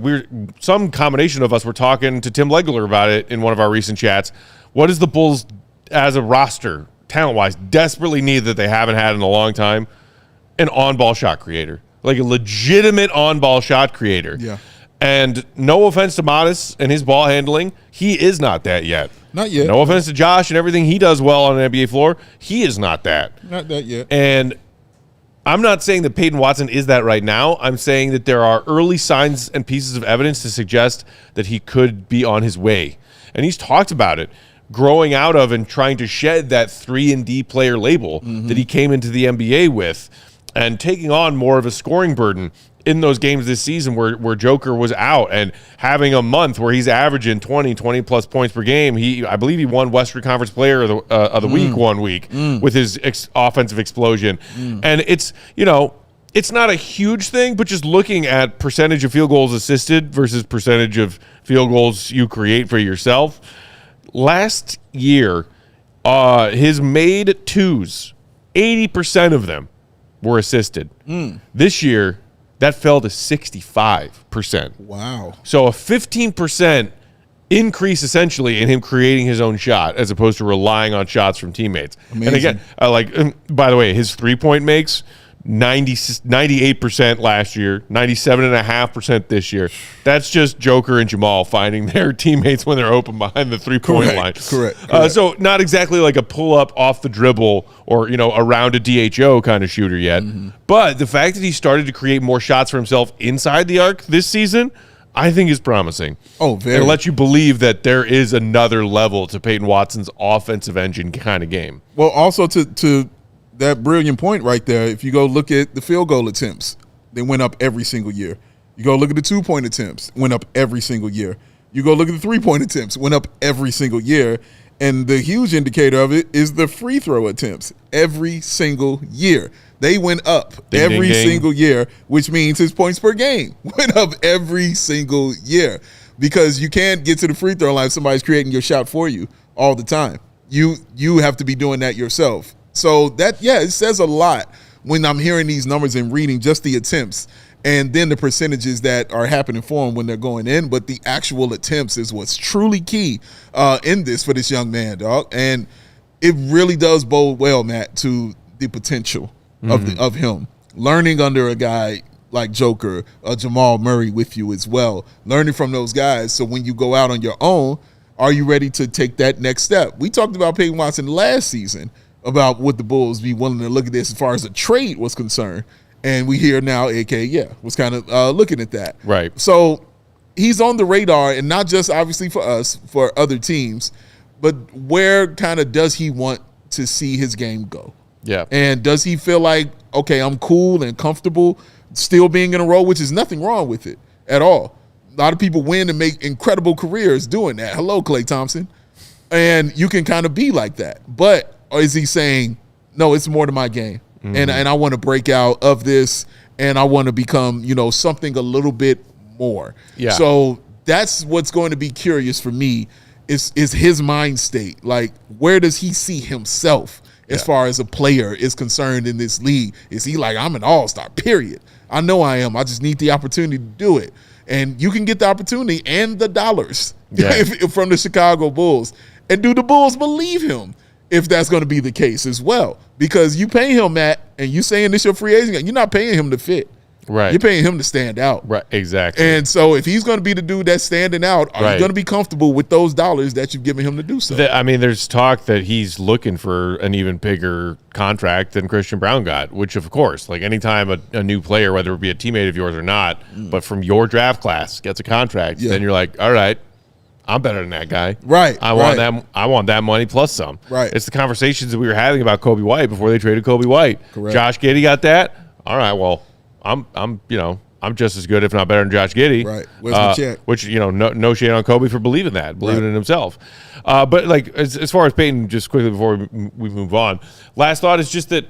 some combination of us were talking to Tim Legler about it in one of our recent chats. What does the Bulls, as a roster, talent-wise, desperately need that they haven't had in a long time? An on-ball shot creator. Like a legitimate on-ball shot creator. Yeah. And no offense to Modest and his ball handling, he is not that yet. Not yet. No offense to Josh and everything he does well on an NBA floor, he is not that. Not that yet. And I'm not saying that Peyton Watson is that right now. I'm saying that there are early signs and pieces of evidence to suggest that he could be on his way. And he's talked about it, growing out of and trying to shed that 3-and-D player label that he came into the NBA with, and taking on more of a scoring burden in those games this season where Joker was out, and having a month where he's averaging 20-plus points per game. I believe he won Western Conference Player of the Week 1 week with his offensive explosion. And it's not a huge thing, but just looking at percentage of field goals assisted versus percentage of field goals you create for yourself. Last year, his made twos, 80% of them were assisted. This year, that fell to 65%. Wow. So a 15% increase essentially in him creating his own shot as opposed to relying on shots from teammates. Amazing. And again, by the way, his three-point makes 98% last year, 97.5% this year. That's just Joker and Jamal finding their teammates when they're open behind the three-point line. Correct. So not exactly like a pull-up off the dribble or, around a DHO kind of shooter yet. But the fact that he started to create more shots for himself inside the arc this season, I think is promising. Oh, very. And let you believe that there is another level to Peyton Watson's offensive engine kind of game. Well, also to that brilliant point right there, if you go look at the field goal attempts, they went up every single year. You go look at the 2-point attempts, went up every single year. You go look at the 3-point attempts, went up every single year. And the huge indicator of it is the free throw attempts every single year. They went up every single year, which means his points per game went up every single year, because you can't get to the free throw line if somebody's creating your shot for you all the time. You have to be doing that yourself. So that, it says a lot when I'm hearing these numbers and reading just the attempts and then the percentages that are happening for them when they're going in. But the actual attempts is what's truly key in this for this young man, dog. And it really does bode well, Matt, to the potential of him. Learning under a guy like Joker, Jamal Murray with you as well. Learning from those guys, so when you go out on your own, are you ready to take that next step? We talked about Peyton Watson last season, about would the Bulls be willing to look at this as far as a trade was concerned. And we hear now AK, was kind of looking at that. Right. So he's on the radar, and not just obviously for us, for other teams, but where kind of does he want to see his game go? Yeah. And does he feel like, okay, I'm cool and comfortable still being in a role, which is nothing wrong with it at all. A lot of people win and make incredible careers doing that. Hello, Klay Thompson. And you can kind of be like that. But or is he saying, no, it's more to my game, and I want to break out of this, and I want to become, something a little bit more. Yeah. So that's what's going to be curious for me is his mind state. Like, where does he see himself as far as a player is concerned in this league? Is he like, I'm an all-star, period. I know I am. I just need the opportunity to do it. And you can get the opportunity and the dollars from the Chicago Bulls. And do the Bulls believe him if that's going to be the case as well? Because you pay him that, and you saying this your free agent, you're not paying him to fit. Right. You're paying him to stand out. Right. Exactly. And so if he's going to be the dude that's standing out, are you going to be comfortable with those dollars that you've given him to do so? I mean, there's talk that he's looking for an even bigger contract than Christian Brown got, which, of course, like anytime a new player, whether it be a teammate of yours or not, but from your draft class gets a contract, then you're like, all right, I'm better than that guy. Right. I want that money plus some. Right. It's the conversations that we were having about Kobe White before they traded Kobe White. Correct. Josh Giddey got that. All right, well, I'm just as good, if not better, than Josh Giddey. Right. Where's the check? Which, no shade on Kobe for believing in himself. But like as far as Peyton, just quickly before we move on, last thought is just that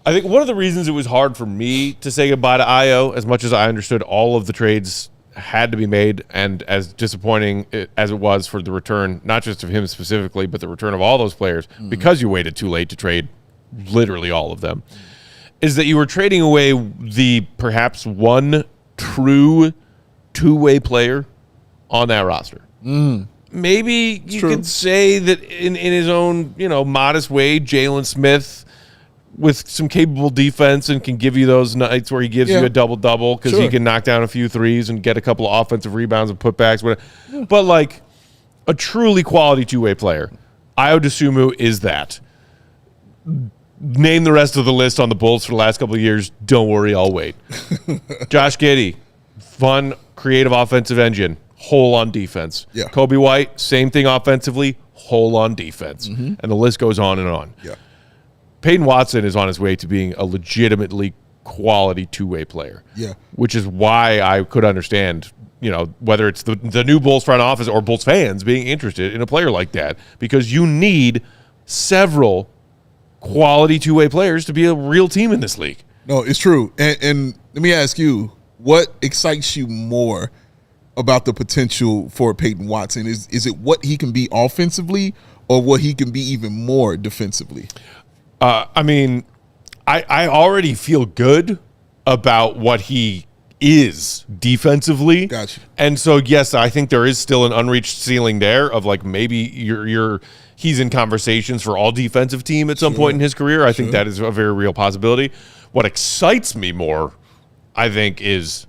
I think one of the reasons it was hard for me to say goodbye to Io, as much as I understood all of the trades had to be made, and as disappointing as it was for the return, not just of him specifically, but the return of all those players, because you waited too late to trade literally all of them, is that you were trading away the perhaps one true two-way player on that roster. Maybe you could say that in his own, modest way, Jalen Smith with some capable defense and can give you those nights where he gives you a double-double because he can knock down a few threes and get a couple of offensive rebounds and putbacks. But like a truly quality two-way player, Ayo Dosunmu is that. Name the rest of the list on the Bulls for the last couple of years. Don't worry, I'll wait. Josh Giddey, fun, creative offensive engine, hole on defense. Yeah. Kobe White, same thing offensively, hole on defense. And the list goes on and on. Yeah. Peyton Watson is on his way to being a legitimately quality two-way player. Yeah. Which is why I could understand, whether it's the new Bulls front office or Bulls fans being interested in a player like that, because you need several quality two-way players to be a real team in this league. No, it's true. And let me ask you, what excites you more about the potential for Peyton Watson? Is it what he can be offensively or what he can be even more defensively? I mean, I already feel good about what he is defensively. Gotcha. And so, yes, I think there is still an unreached ceiling there of like maybe he's in conversations for all defensive team at some point in his career. I think that is a very real possibility. What excites me more, I think, is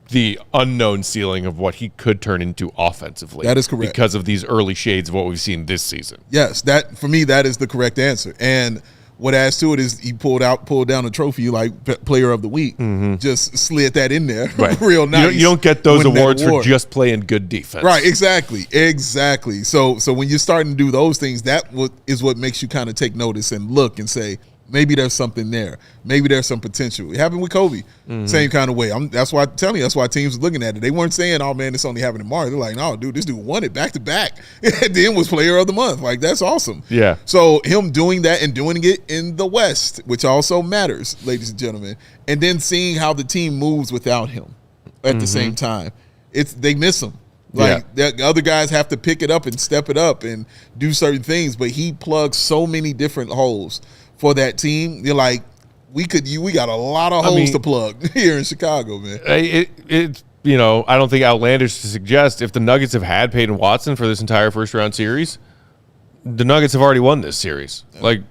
the unknown ceiling of what he could turn into offensively. That is correct. Because of these early shades of what we've seen this season. Yes, that for me, that is the correct answer. And what adds to it is he pulled down a trophy like Player of the Week. Just slid that in there, real nice. You don't get those awards for just playing good defense, right? Exactly. So when you're starting to do those things, that is what makes you kind of take notice and look and say, maybe there's something there. Maybe there's some potential. It happened with Kobe, same kind of way. That's why I'm telling you. That's why teams were looking at it. They weren't saying, "Oh man, this only happened in March." They're like, "No, dude, this dude won it back to back, and then was Player of the Month. Like that's awesome." Yeah. So him doing that and doing it in the West, which also matters, ladies and gentlemen, and then seeing how the team moves without him at the same time, they miss him. Like the other guys have to pick it up and step it up and do certain things, but he plugs so many different holes for that team. You're like, we got a lot of holes to plug here in Chicago, man. It's I don't think outlandish to suggest if the Nuggets have had Peyton Watson for this entire first round series, the Nuggets have already won this series. Like,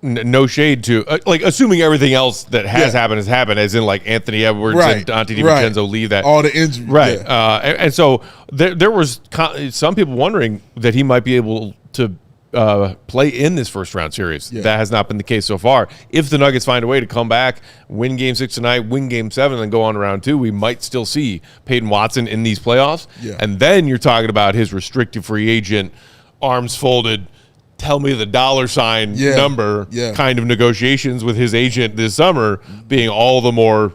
no shade to like assuming everything else that has happened, as in like Anthony Edwards and Dante DiVincenzo leave that all the injuries, right? And so there was some people wondering that he might be able to play in this first round series. That has not been the case so far. If the Nuggets find a way to come back, win Game 6 tonight, win Game 7, and then go on to round 2, we might still see Peyton Watson in these playoffs. And then you're talking about his restricted free agent, arms folded, tell me the dollar sign number kind of negotiations with his agent this summer being all the more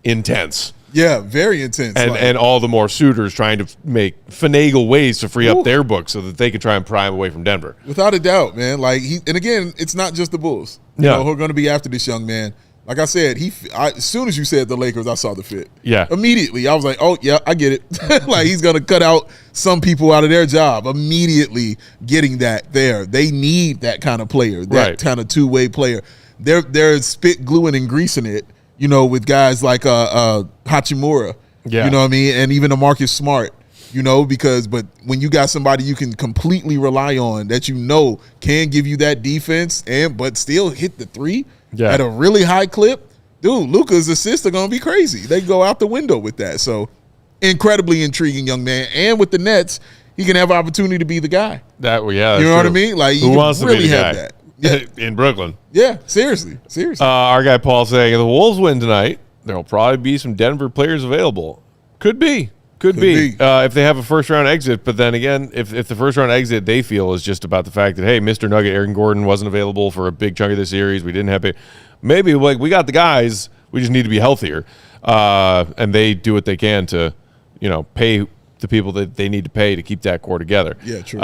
intense. Yeah, very intense. And all the more suitors trying to finagle ways to free up their books so that they could try and pry him away from Denver. Without a doubt, man. Like and again, it's not just the Bulls. You know, who are going to be after this young man. Like I said, as soon as you said the Lakers, I saw the fit. Yeah. Immediately, I was like, oh, yeah, I get it. Like, he's going to cut out some people out of their job. Immediately getting that there. They need that kind of player, that kind of two-way player. They're spit gluing and greasing it, with guys like Hachimura. Yeah. You know what I mean? And even a Marcus Smart. But when you got somebody you can completely rely on that can give you that defense but still hit the three at a really high clip, dude, Luka's assists are going to be crazy. They go out the window with that. So, incredibly intriguing young man. And with the Nets, he can have an opportunity to be the guy. You know what I mean? Like, who wants to really be the have guy? That. Yeah. In Brooklyn. Yeah, seriously. Our guy Paul saying, if the Wolves win tonight, there'll probably be some Denver players available. Could be. If they have a first-round exit. But then again, if the first-round exit they feel is just about the fact that, hey, Mr. Nugget, Aaron Gordon, wasn't available for a big chunk of the series. We didn't have it. Maybe, we got the guys. We just need to be healthier. And they do what they can to, pay the people that they need to pay to keep that core together. Yeah, true.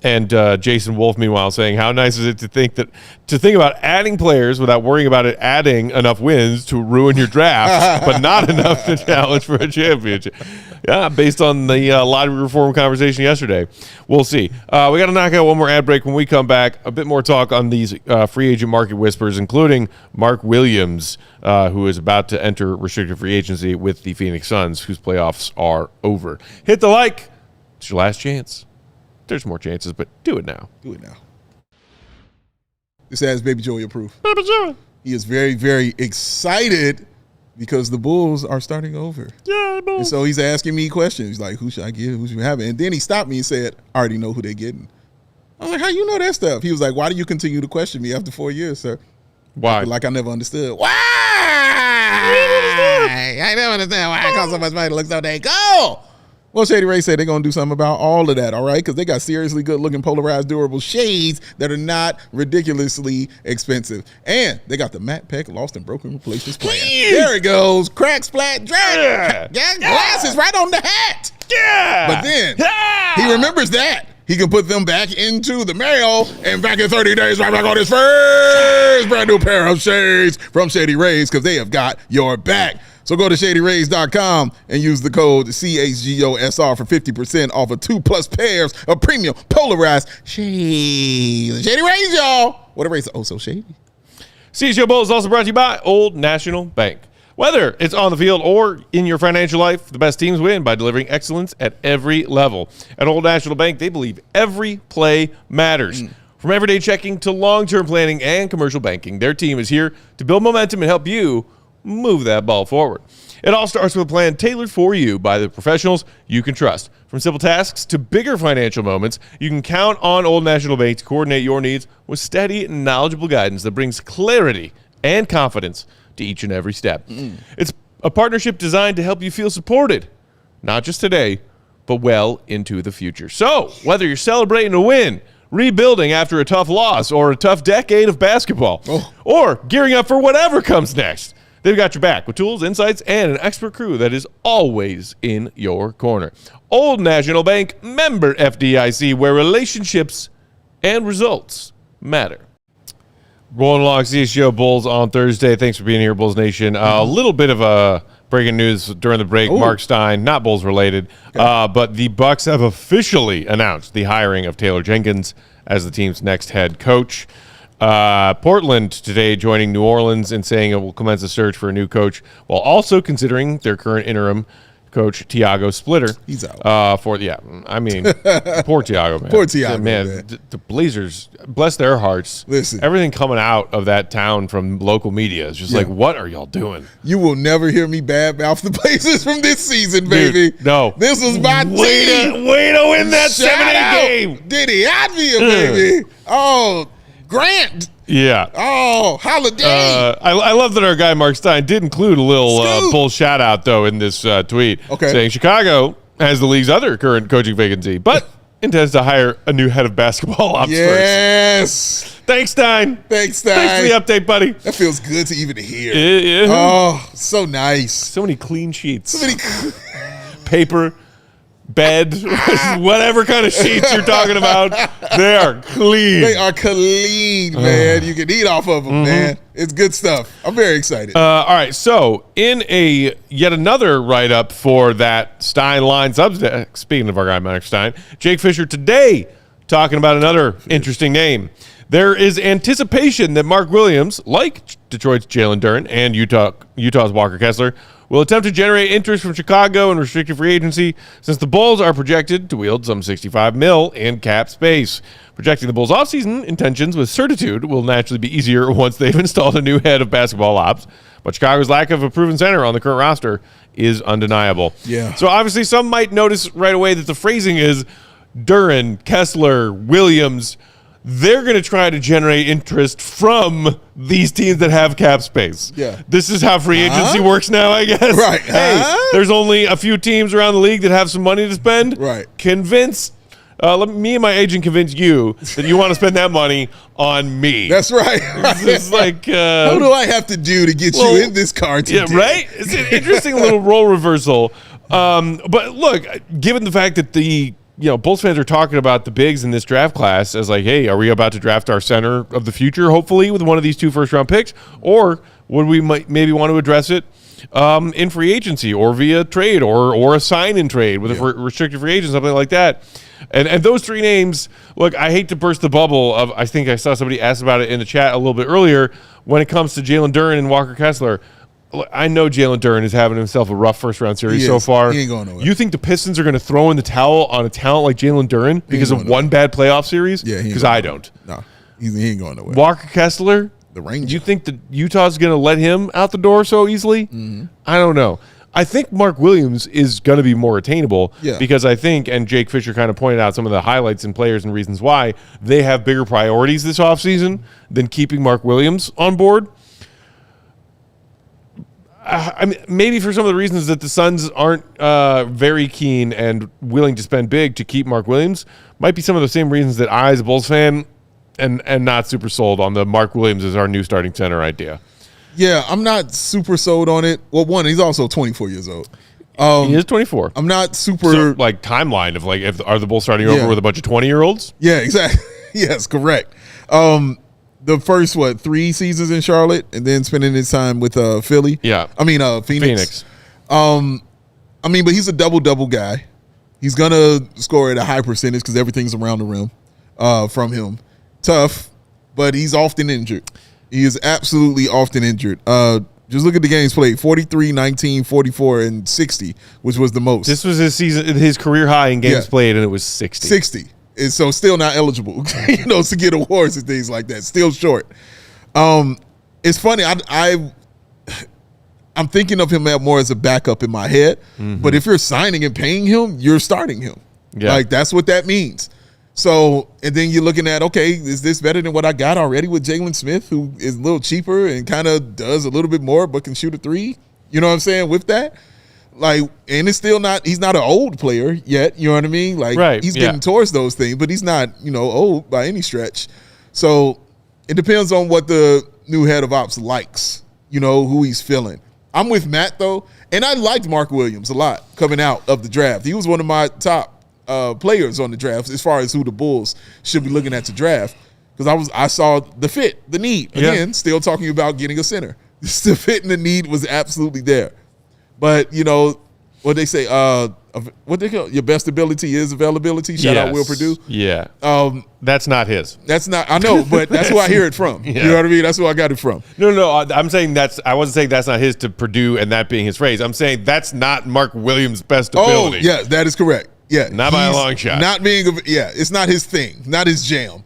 And Jason Wolf, meanwhile, saying, how nice is it to think about adding players without worrying about it adding enough wins to ruin your draft, but not enough to challenge for a championship. Yeah, based on the lottery reform conversation yesterday. We'll see. We got to knock out one more ad break. When we come back, a bit more talk on these free agent market whispers, including Mark Williams, who is about to enter restricted free agency with the Phoenix Suns, whose playoffs are over. Hit the like. It's your last chance. There's more chances, but do it now. This has Baby Joey approved. Baby Joey. He is very, very excited because the Bulls are starting over. Yeah, Bulls. And so he's asking me questions. He's like, who should I get? Who should we have? And then he stopped me and said, I already know who they're getting. I was like, how you know that stuff? He was like, why do you continue to question me after 4 years, sir? Why? Like I never understood. Why? I never understand why I cost so much money to look so dang cool. Well, Shady Ray said they're going to do something about all of that, all right? Because they got seriously good-looking polarized, durable shades that are not ridiculously expensive. And they got the Matte Peck Lost and Broken Replacements plan. There it goes. Crack, splat, drag. Yeah. Glasses right on the hat. Yeah. But then he remembers that. He can put them back into the mail and back in 30 days, right back on his first brand new pair of shades from Shady Rays because they have got your back. So go to ShadyRays.com and use the code CHGOSR for 50% off of 2+ pairs of premium polarized shades. Shady Rays, y'all. What a race. Oh, so shady. CHGO Bulls is also brought to you by Old National Bank. Whether it's on the field or in your financial life, the best teams win by delivering excellence at every level. At Old National Bank, they believe every play matters. From everyday checking to long-term planning and commercial banking, their team is here to build momentum and help you move that ball forward. It all starts with a plan tailored for you by the professionals you can trust. From simple tasks to bigger financial moments, you can count on Old National Bank to coordinate your needs with steady and knowledgeable guidance that brings clarity and confidence to each and every step. It's a partnership designed to help you feel supported, not just today, but well into the future. So, whether you're celebrating a win, rebuilding after a tough loss, or a tough decade of basketball, or gearing up for whatever comes next, they've got your back with tools, insights, and an expert crew that is always in your corner. Old National Bank, member FDIC, where relationships and results matter. Rolling along CHGO Bulls on Thursday. Thanks for being here, Bulls Nation. A little bit of breaking news during the break. Mark Stein, not Bulls related, but the Bucks have officially announced the hiring of Taylor Jenkins as the team's next head coach. Portland today joining New Orleans and saying it will commence a search for a new coach while also considering their current interim coach, Tiago Splitter. He's out. Poor Tiago, man. Poor Tiago, man. The Blazers, bless their hearts. Listen. Everything coming out of that town from local media is just like, what are y'all doing? You will never hear me badmouth the Blazers from this season, baby. Dude, no. This was my team. Way to win that 7-8 game. Diddy Advia, baby. Oh, Grant. Yeah. Oh, Holiday. I love that our guy Mark Stein did include a little Bull shout out though in this tweet, saying Chicago has the league's other current coaching vacancy, but intends to hire a new head of basketball ops first. Thanks, Stein. Thanks for the update, buddy. That feels good to even hear. Yeah. Oh, so nice. So many clean sheets. So many paper. bed, whatever kind of sheets you're talking about, they are clean. They are clean, man. You can eat off of them, man. It's good stuff. I'm very excited. All right, so in yet another write-up for that Stein line Substack, speaking of our guy Mike Stein, Jake Fischer today talking about another interesting name. There is anticipation that Mark Williams, like Detroit's Jalen Duren and Utah's Walker Kessler, will attempt to generate interest from Chicago and restricted free agency since the Bulls are projected to wield some $65 million in cap space. Projecting the Bulls' offseason intentions with certitude will naturally be easier once they've installed a new head of basketball ops, but Chicago's lack of a proven center on the current roster is undeniable. Yeah. So obviously some might notice right away that the phrasing is Duren, Kessler, Williams. They're going to try to generate interest from these teams that have cap space. Yeah. This is how free agency works now, I guess. Right. Hey, there's only a few teams around the league that have some money to spend. Right. Convince me and my agent convince you that you want to spend that money on me. That's right. It's like, what do I have to do to get you in this car today? Yeah, right? It's an interesting little role reversal. But look, given the fact that Bulls fans are talking about the bigs in this draft class as like, hey, are we about to draft our center of the future, hopefully, with one of these 2 first-round picks? Or would we maybe want to address it in free agency or via trade or a sign-in trade with a restricted free agent, something like that? And those 3 names, look, I hate to burst the bubble of, I think I saw somebody ask about it in the chat a little bit earlier, when it comes to Jalen Duren and Walker Kessler. I know Jalen Duren is having himself a rough first-round series so far. He ain't going nowhere. You think the Pistons are going to throw in the towel on a talent like Jalen Duren because of one bad playoff series? Yeah, because I don't. No, he ain't going nowhere. Walker Kessler, the Rangers. You think that Utah's going to let him out the door so easily? Mm-hmm. I don't know. I think Mark Williams is going to be more attainable because I think, and Jake Fischer kind of pointed out some of the highlights and players and reasons why, they have bigger priorities this offseason than keeping Mark Williams on board. I mean, maybe for some of the reasons that the Suns aren't very keen and willing to spend big to keep Mark Williams, might be some of the same reasons that I, as a Bulls fan, and not super sold on the Mark Williams as our new starting center idea. Yeah, I'm not super sold on it. Well, one, he's also 24 years old. He is 24. I'm not super timeline of are the Bulls starting over with a bunch of 20-year-olds? Yeah, exactly. Yes, correct. The first 3 seasons in Charlotte, and then spending his time with Philly. Yeah, Phoenix. But he's a double guy. He's gonna score at a high percentage because everything's around the rim from him. Tough, but he's often injured. He is absolutely often injured. Just look at the games played: 43, 19, 44, and 60, which was the most. This was his career high in games played, and it was 60. 60. And so still not eligible, to get awards and things like that. Still short. It's funny. I'm thinking of him more as a backup in my head. Mm-hmm. But if you're signing and paying him, you're starting him. Yeah. That's what that means. So, and then you're looking at, okay, is this better than what I got already with Jalen Smith, who is a little cheaper and kind of does a little bit more but can shoot a 3? You know what I'm saying? With that. And it's still not, he's not an old player yet, you know what I mean? He's getting towards those things, but he's not, old by any stretch. So it depends on what the new head of ops likes, who he's feeling. I'm with Matt, though, and I liked Mark Williams a lot coming out of the draft. He was one of my top players on the draft as far as who the Bulls should be looking at to draft, because I saw the fit, the need. Again, still talking about getting a center. The fit and the need was absolutely there. But, what they say, what they call your best ability is availability. Shout out Will Purdue. Yeah. That's not his. That's not, I know, but that's who I hear it from. You know what I mean? That's who I got it from. No, I'm saying I wasn't saying that's not his to Purdue and that being his phrase. I'm saying that's not Mark Williams' best ability. Oh, yeah, that is correct. Yeah. Not by a long shot. It's not his thing, not his jam,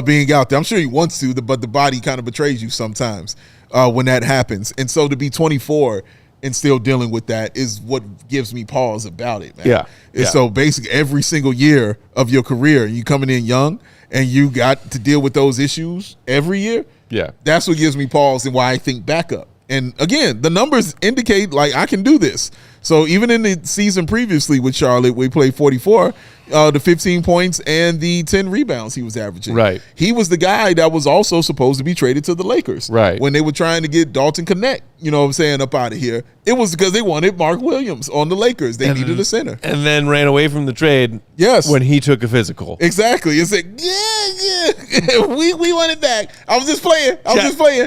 being out there. I'm sure he wants to, but the body kind of betrays you sometimes when that happens. And so to be 24 and still dealing with that is what gives me pause about it, man. Yeah. And so basically every single year of your career, you coming in young and you got to deal with those issues every year. Yeah. That's what gives me pause and why I think backup. And again, the numbers indicate like I can do this. So even in the season previously with Charlotte, we played 44, the 15 points and the 10 rebounds he was averaging. Right. He was the guy that was also supposed to be traded to the Lakers. Right. When they were trying to get Dalton Connect, you know what I'm saying, up out of here. It was because they wanted Mark Williams on the Lakers. They needed a center. And then ran away from the trade Yes. when he took a physical. Exactly. It's like, yeah. we want it back. I was just playing.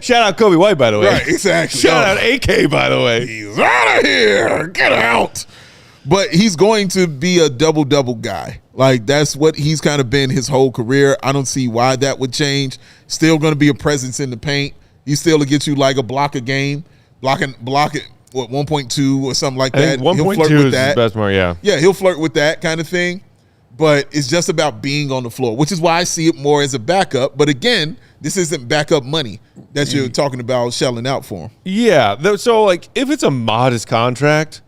Shout out Kobe White, by the way. Right, exactly. Shout out AK, by the way. He's out of here. Get out. But he's going to be a double-double guy. Like, that's what he's kind of been his whole career. I don't see why that would change. Still going to be a presence in the paint. He still will get you like a block a game. Block it, what, 1.2 or something like that. 1.2 is his best mark, yeah. Yeah, he'll flirt with that kind of thing. But it's just about being on the floor, which is why I see it more as a backup. But again, this isn't backup money that you're talking about shelling out for him. Yeah. So, like, if it's a modest contract,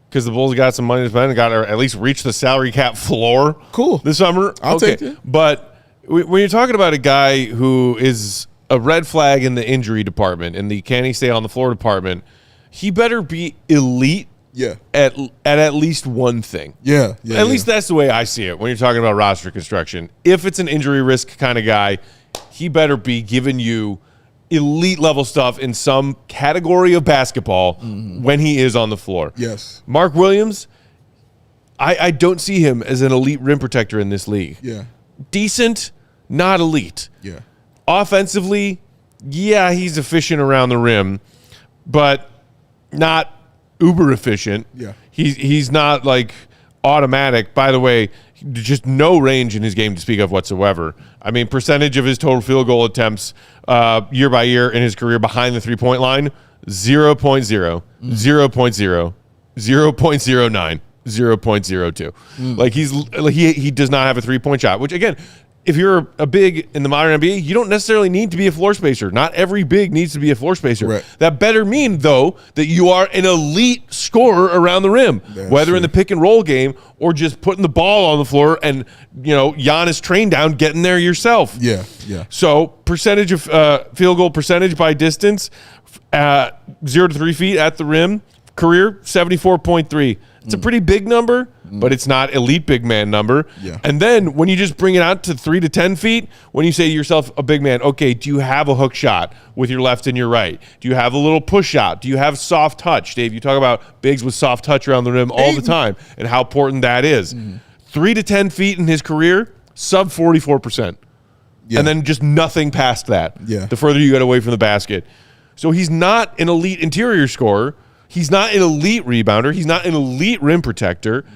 because the Bulls got some money to spend and got to at least reach the salary cap floor this summer. I'll take it. But when you're talking about a guy who is a red flag in the injury department, in the can he stay on the floor department, he better be elite at least one thing. At least that's the way I see it when you're talking about roster construction. If it's an injury risk kind of guy, he better be giving you elite level stuff in some category of basketball when he is on the floor. Yes. Mark Williams, I don't see him as an elite rim protector in this league. Yeah. Decent, not elite. Yeah. Offensively, yeah, he's efficient around the rim, but not uber efficient. Yeah. He's not like automatic. By the way, just no range in his game to speak of whatsoever. I mean, percentage of his total field goal attempts year by year in his career behind the 3-point line, 0.0, 0.0, 0.09, 0.02. Like he does not have a 3-point shot, which again, if you're a big in the modern NBA, you don't necessarily need to be a floor spacer. Not every big needs to be a floor spacer. Right. That better mean, though, that you are an elite scorer around the rim, whether in the pick and roll game or just putting the ball on the floor and, you know, Giannis train down, getting there yourself. Yeah. So percentage of field goal percentage by distance, 0 to 3 feet at the rim, career 74.3. It's a pretty big number, but it's not elite big man number. Yeah. And then when you just bring it out to 3 to 10 feet, when you say to yourself, a big man, okay, do you have a hook shot with your left and your right? Do you have a little push shot? Do you have soft touch? Dave, you talk about bigs with soft touch around the rim all the time and how important that is. 3 to 10 feet in his career, sub 44%. Yeah. And then just nothing past that. Yeah. The further you get away from the basket. So he's not an elite interior scorer. He's not an elite rebounder. He's not an elite rim protector.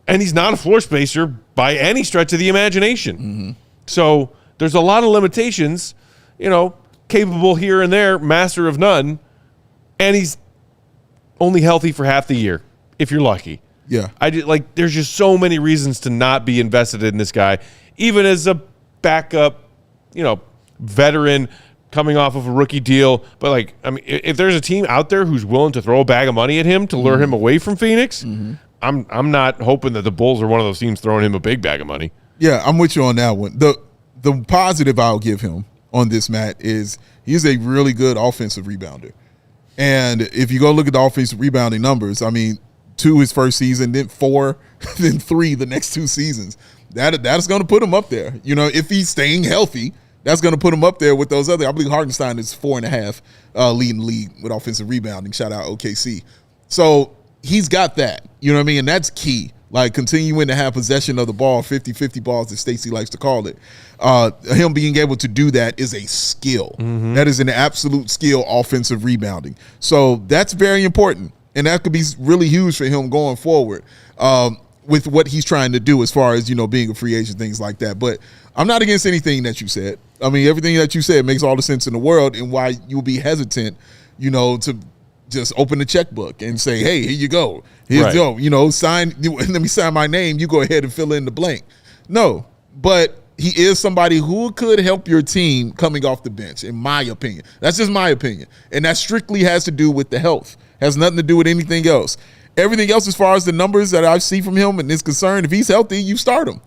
And he's not a floor spacer by any stretch of the imagination. So there's a lot of limitations, you know, capable here and there, master of none. And he's only healthy for half the year, if you're lucky. Yeah. There's just so many reasons to not be invested in this guy, even as a backup, you know, veteran coming off of a rookie deal. But, like, I mean, if there's a team out there who's willing to throw a bag of money at him to lure him away from Phoenix, I'm not hoping that the Bulls are one of those teams throwing him a big bag of money. Yeah, I'm with you on that one. The positive I'll give him on this, Matt, is he's a really good offensive rebounder. And if you go look at the offensive rebounding numbers, I mean, 2 his first season, then 4, then 3 the next 2 seasons. That's going to put him up there. You know, if he's staying healthy, that's going to put him up there with those other. I believe Hartenstein is 4.5 leading the league with offensive rebounding. Shout out OKC. So he's got that. You know what I mean? And that's key. Like, continuing to have possession of the ball, 50-50 balls, as Stacey likes to call it. Him being able to do that is a skill. That is an absolute skill, offensive rebounding. So that's very important. And that could be really huge for him going forward with what he's trying to do as far as, you know, being a free agent, things like that. But I'm not against anything that you said. I mean, everything that you said makes all the sense in the world, and why you'll be hesitant, you know, to just open the checkbook and say, hey, here you go. Here's you know, let me sign my name. You go ahead and fill in the blank. No, but he is somebody who could help your team coming off the bench, in my opinion. That's just my opinion. And that strictly has to do with the health. Has nothing to do with anything else. Everything else, as far as the numbers that I see from him and is concerned, if he's healthy, you start him.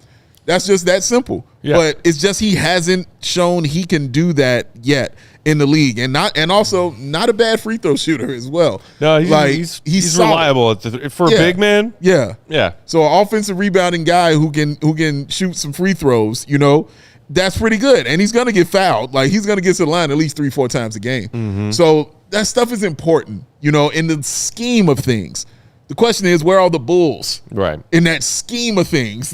That's just that simple. Yeah. But it's just he hasn't shown he can do that yet in the league, and also not a bad free throw shooter as well. No, he's solid. reliable for a big man. Yeah. Yeah. So an offensive rebounding guy who can shoot some free throws, that's pretty good. And he's going to get fouled. Like, he's going to get to the line at least 3-4 times a game. Mm-hmm. So that stuff is important, in the scheme of things. The question is, where are the Bulls? Right. In that scheme of things.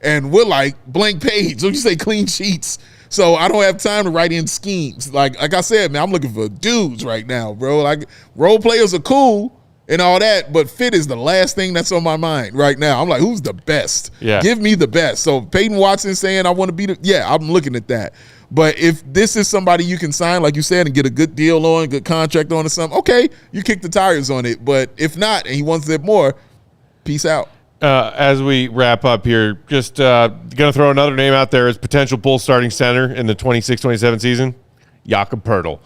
And we're like blank page. Don't you say clean sheets? So I don't have time to write in schemes. Like I said, man, I'm looking for dudes right now, bro. Like, role players are cool and all that, but fit is the last thing that's on my mind right now. I'm like, who's the best? Yeah. Give me the best. So Peyton Watson saying I want to be I'm looking at that. But if this is somebody you can sign, like you said, and get a good deal on, good contract on or something, okay, you kick the tires on it. But if not, and he wants it more, peace out. As we wrap up here, just going to throw another name out there as potential Bulls starting center in the 26-27 season, Jakob Poeltl.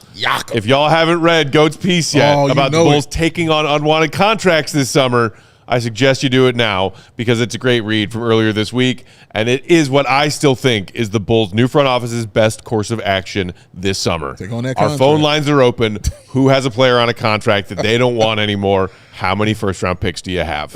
If y'all haven't read Goat's piece yet about the Bulls taking on unwanted contracts this summer, I suggest you do it now because it's a great read from earlier this week, and it is what I still think is the Bulls' new front office's best course of action this summer. Take on that Our contract. phone lines are open. Who has a player on a contract that they don't want anymore? How many first-round picks do you have?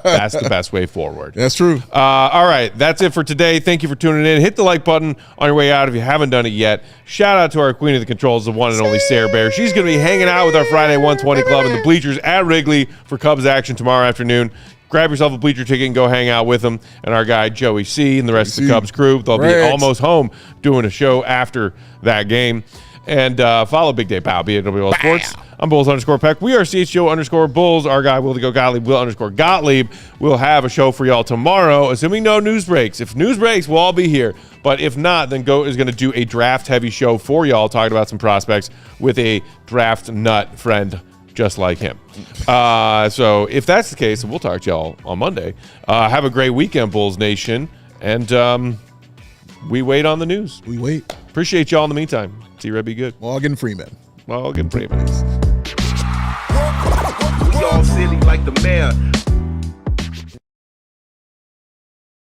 That's the best way forward. That's true. All right, that's it for today. Thank you for tuning in. Hit the like button on your way out if you haven't done it yet. Shout out to our queen of the controls, the one and only Sarah Bear. She's going to be hanging out with our Friday 120 Club in the bleachers at Wrigley for Cubs action tomorrow afternoon. Grab yourself a bleacher ticket and go hang out with them and our guy Joey C. and the rest of the Cubs crew. They'll be almost home doing a show after that game. And follow Big Dave Powell, BAWL Sports. I'm Bulls_Peck. We are CHGO_Bulls. Our guy, Will Gottlieb, will have a show for y'all tomorrow, assuming no news breaks. If news breaks, we'll all be here. But if not, then Goat is going to do a draft-heavy show for y'all, talking about some prospects with a draft nut friend just like him. So if that's the case, we'll talk to y'all on Monday. Have a great weekend, Bulls Nation. And we wait on the news. We wait. Appreciate y'all in the meantime. See Red be good. Morgan Freeman. Morgan Freeman. We all silly like the mayor.